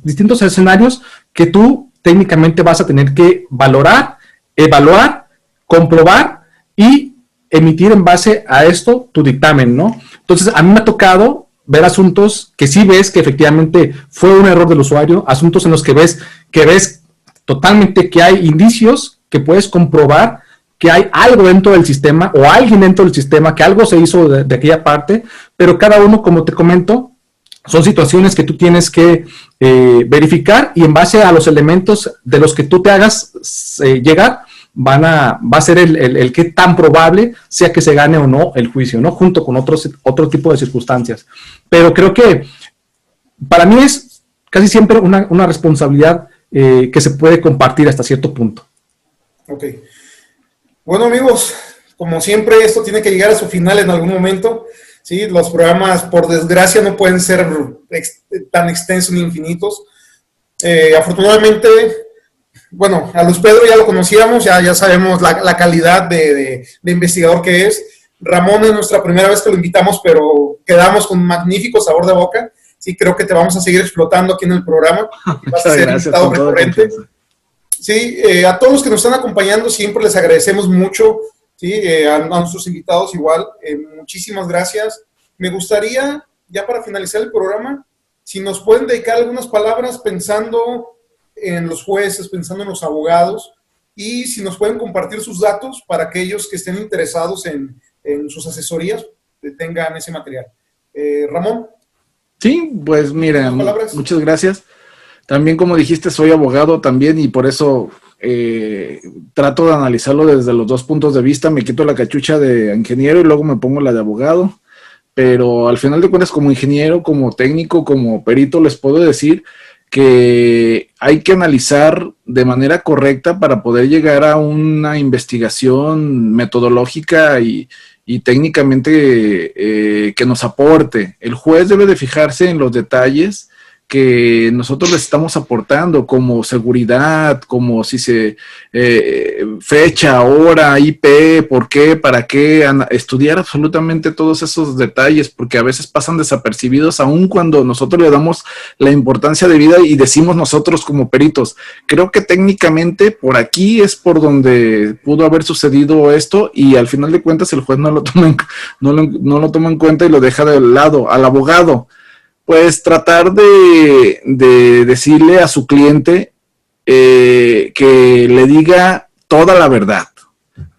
distintos escenarios que tú técnicamente vas a tener que valorar, evaluar, comprobar y emitir en base a esto tu dictamen, ¿no? Entonces, a mí me ha tocado ver asuntos que sí ves que efectivamente fue un error del usuario, asuntos en los que ves totalmente que hay indicios que puedes comprobar que hay algo dentro del sistema o alguien dentro del sistema, que algo se hizo de aquella parte, pero cada uno, como te comento, son situaciones que tú tienes que verificar y en base a los elementos de los que tú te hagas llegar, va a ser el que tan probable sea que se gane o no el juicio, ¿no? Junto con otro tipo de circunstancias. Pero creo que para mí es casi siempre una responsabilidad que se puede compartir hasta cierto punto. Ok. Bueno, amigos, como siempre, esto tiene que llegar a su final en algún momento. ¿Sí? Los programas, por desgracia, no pueden ser tan extensos ni infinitos. Afortunadamente, bueno, a Luz Pedro ya lo conocíamos, ya sabemos la calidad de investigador que es. Ramón es nuestra primera vez que lo invitamos, pero quedamos con un magnífico sabor de boca. Sí, creo que te vamos a seguir explotando aquí en el programa. Vas a ser invitado recurrente. Sí, a todos los que nos están acompañando siempre les agradecemos mucho, ¿sí? A nuestros invitados igual, muchísimas gracias. Me gustaría, ya para finalizar el programa, si nos pueden dedicar algunas palabras pensando en los jueces, pensando en los abogados, y si nos pueden compartir sus datos para aquellos que estén interesados en sus asesorías, tengan ese material. Ramón. Sí, pues mira, muchas gracias. También, como dijiste, soy abogado también y por eso trato de analizarlo desde los dos puntos de vista. Me quito la cachucha de ingeniero y luego me pongo la de abogado. Pero al final de cuentas, como ingeniero, como técnico, como perito, les puedo decir que hay que analizar de manera correcta para poder llegar a una investigación metodológica y técnicamente que nos aporte. El juez debe de fijarse en los detalles que nosotros les estamos aportando, como seguridad, como si se fecha, hora, IP, por qué, para qué, estudiar absolutamente todos esos detalles, porque a veces pasan desapercibidos, aun cuando nosotros le damos la importancia debida y decimos nosotros como peritos, creo que técnicamente por aquí es por donde pudo haber sucedido esto, y al final de cuentas el juez no lo toma en cuenta y lo deja de lado. Al abogado, pues tratar de decirle a su cliente que le diga toda la verdad.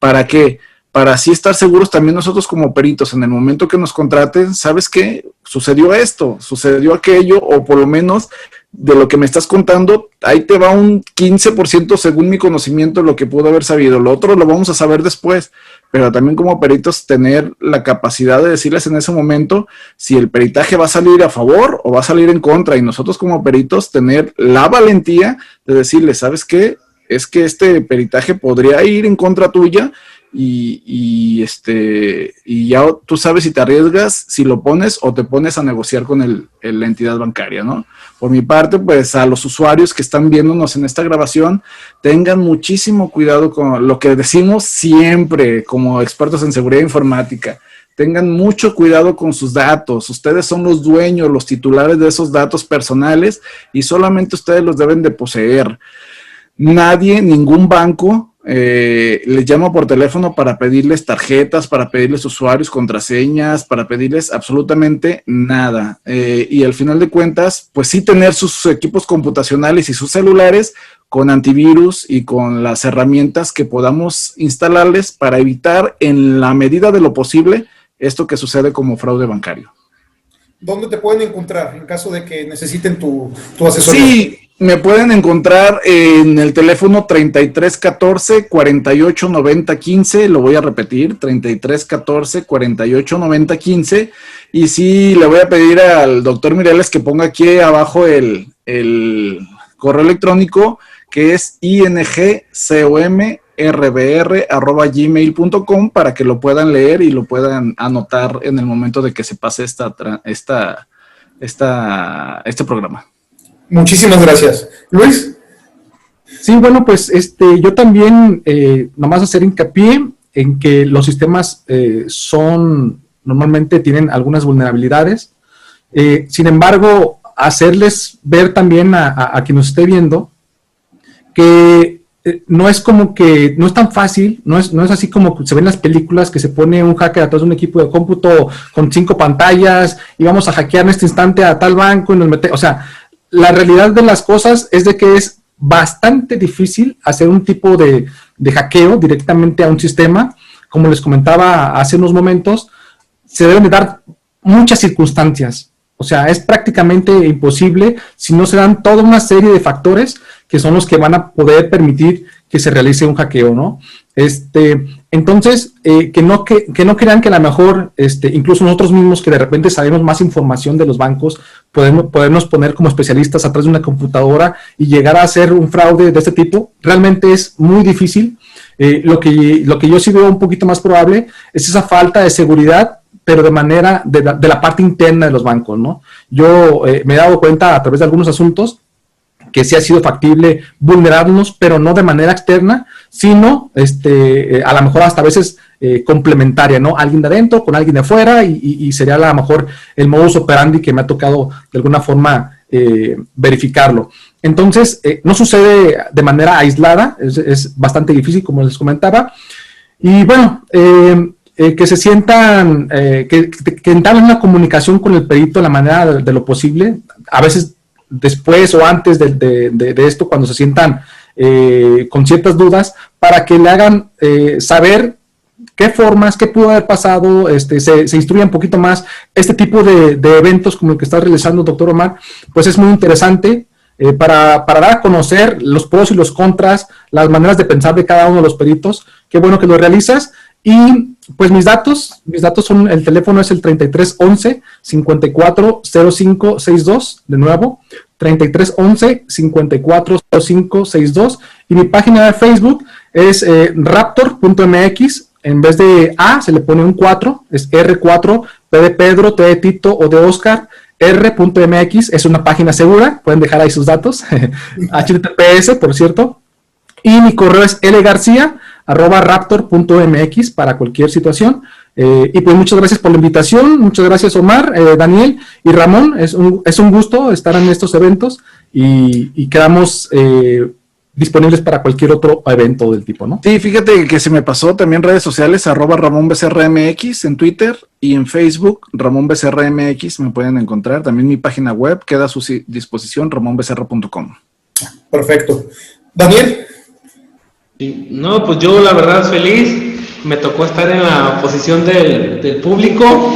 ¿Para qué? Para así estar seguros también nosotros como peritos, en el momento que nos contraten, ¿sabes qué? Sucedió esto, sucedió aquello, o por lo menos de lo que me estás contando, ahí te va un 15% según mi conocimiento lo que pudo haber sabido. Lo otro lo vamos a saber después, pero también como peritos tener la capacidad de decirles en ese momento si el peritaje va a salir a favor o va a salir en contra, y nosotros como peritos tener la valentía de decirles, ¿sabes qué? Es que este peritaje podría ir en contra tuya, y ya tú sabes si te arriesgas, si lo pones o te pones a negociar con la entidad bancaria, ¿no? Por mi parte, pues a los usuarios que están viéndonos en esta grabación, tengan muchísimo cuidado con lo que decimos siempre como expertos en seguridad informática. Tengan mucho cuidado con sus datos. Ustedes son los dueños, los titulares de esos datos personales, y solamente ustedes los deben de poseer. Nadie, ningún banco les llama por teléfono para pedirles tarjetas, para pedirles usuarios, contraseñas, para pedirles absolutamente nada. Y al final de cuentas, pues sí tener sus equipos computacionales y sus celulares con antivirus y con las herramientas que podamos instalarles para evitar en la medida de lo posible esto que sucede como fraude bancario. ¿Dónde te pueden encontrar en caso de que necesiten tu asesoría? Sí, me pueden encontrar en el teléfono 3314 48 90 15, lo voy a repetir, 3314 48 90 15, y sí le voy a pedir al doctor Mireles que ponga aquí abajo el correo electrónico, que es ingcomrbr@gmail.com, para que lo puedan leer y lo puedan anotar en el momento de que se pase este programa. Muchísimas gracias. Luis. Sí, bueno, pues yo también nomás hacer hincapié en que los sistemas normalmente tienen algunas vulnerabilidades. Sin embargo, hacerles ver también a quien nos esté viendo que no es como que, no es tan fácil, no es así como se ven en las películas que se pone un hacker atrás de un equipo de cómputo con 5 pantallas y vamos a hackear en este instante a tal banco y nos metemos. O sea, la realidad de las cosas es de que es bastante difícil hacer un tipo de hackeo directamente a un sistema. Como les comentaba hace unos momentos, se deben de dar muchas circunstancias. O sea, es prácticamente imposible si no se dan toda una serie de factores que son los que van a poder permitir que se realice un hackeo, ¿no? Entonces, que no crean que a lo mejor, incluso nosotros mismos que de repente sabemos más información de los bancos, podernos poner como especialistas atrás de una computadora y llegar a hacer un fraude de este tipo, realmente es muy difícil. Lo que yo sí veo un poquito más probable es esa falta de seguridad, pero de manera de la parte interna de los bancos, ¿no? Yo me he dado cuenta a través de algunos asuntos que sí ha sido factible vulnerarnos, pero no de manera externa, sino a lo mejor hasta a veces complementaria, ¿no? Alguien de adentro con alguien de afuera, y sería a lo mejor el modus operandi que me ha tocado de alguna forma verificarlo. Entonces, no sucede de manera aislada, es bastante difícil, como les comentaba, y bueno, que se sientan, que entablen una comunicación con el perito de la manera de lo posible, a veces después o antes de esto, cuando se sientan con ciertas dudas, para que le hagan saber qué formas, qué pudo haber pasado, se instruya un poquito más. Este tipo de eventos como el que está realizando el doctor Omar, pues es muy interesante para dar a conocer los pros y los contras, las maneras de pensar de cada uno de los peritos. Qué bueno que lo realizas. Y pues mis datos son, el teléfono es el 3311-540562, de nuevo, 3311-540562, y mi página de Facebook es raptor.mx, en vez de A se le pone un 4, es R4, P de Pedro, T de Tito o de Oscar, R.mx, es una página segura, pueden dejar ahí sus datos, HTTPS, por cierto, y mi correo es lgarcia@raptor.mx para cualquier situación. Y pues muchas gracias por la invitación, muchas gracias Omar, Daniel y Ramón, es un gusto estar en estos eventos, y quedamos disponibles para cualquier otro evento del tipo, ¿no? Sí, fíjate que se me pasó también redes sociales, @RamónBecerraMX en Twitter y en Facebook, RamónBecerraMX, me pueden encontrar. También mi página web queda a su disposición, ramonbecerra.com. Perfecto. Daniel. Sí, no, pues yo la verdad feliz, me tocó estar en la posición del público.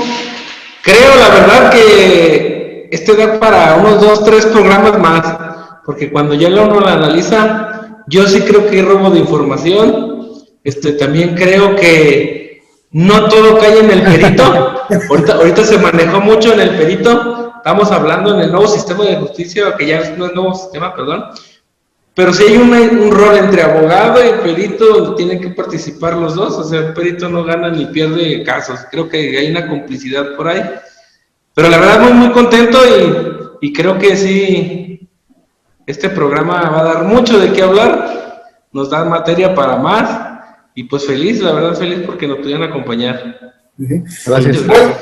Creo la verdad que este da para unos 2, 3 programas más, porque cuando ya uno lo analiza, yo sí creo que hay robo de información, también creo que no todo cae en el perito, ahorita se manejó mucho en el perito, estamos hablando en el nuevo sistema de justicia, que ya no es nuevo sistema, perdón, pero sí hay un rol entre abogado y perito donde tienen que participar los dos, o sea, el perito no gana ni pierde casos, creo que hay una complicidad por ahí, pero la verdad muy contento y creo que sí, este programa va a dar mucho de qué hablar, nos da materia para más, y pues feliz, la verdad feliz porque nos pudieron acompañar. Gracias. Bueno,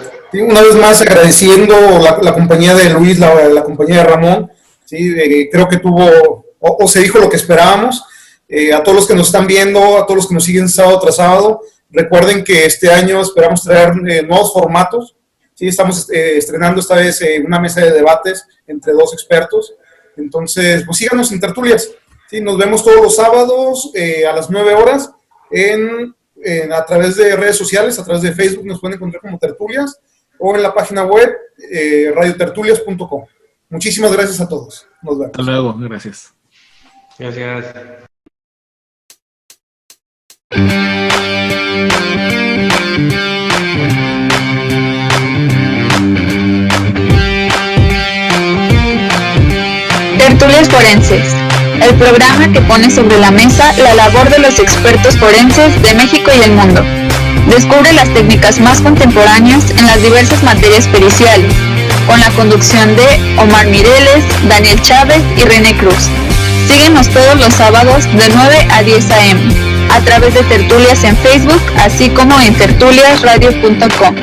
una vez más agradeciendo la compañía de Luis, la compañía de Ramón, ¿sí? Creo que tuvo, o se dijo lo que esperábamos. A todos los que nos están viendo, a todos los que nos siguen sábado tras sábado, recuerden que este año esperamos traer nuevos formatos, ¿sí? Estamos estrenando esta vez una mesa de debates entre 2 expertos, entonces pues síganos en tertulias, ¿sí? Nos vemos todos los sábados a las 9 horas a través de redes sociales, a través de Facebook nos pueden encontrar como Tertulias o en la página web radiotertulias.com. Muchísimas gracias a todos. Nos vemos. Hasta luego, gracias. Gracias. Tertulias Forenses, el programa que pone sobre la mesa la labor de los expertos forenses de México y el mundo. Descubre las técnicas más contemporáneas en las diversas materias periciales, con la conducción de Omar Mireles, Daniel Chávez y René Cruz. Síguenos todos los sábados de 9 a 10 a.m. a través de Tertulias en Facebook, así como en tertuliasradio.com.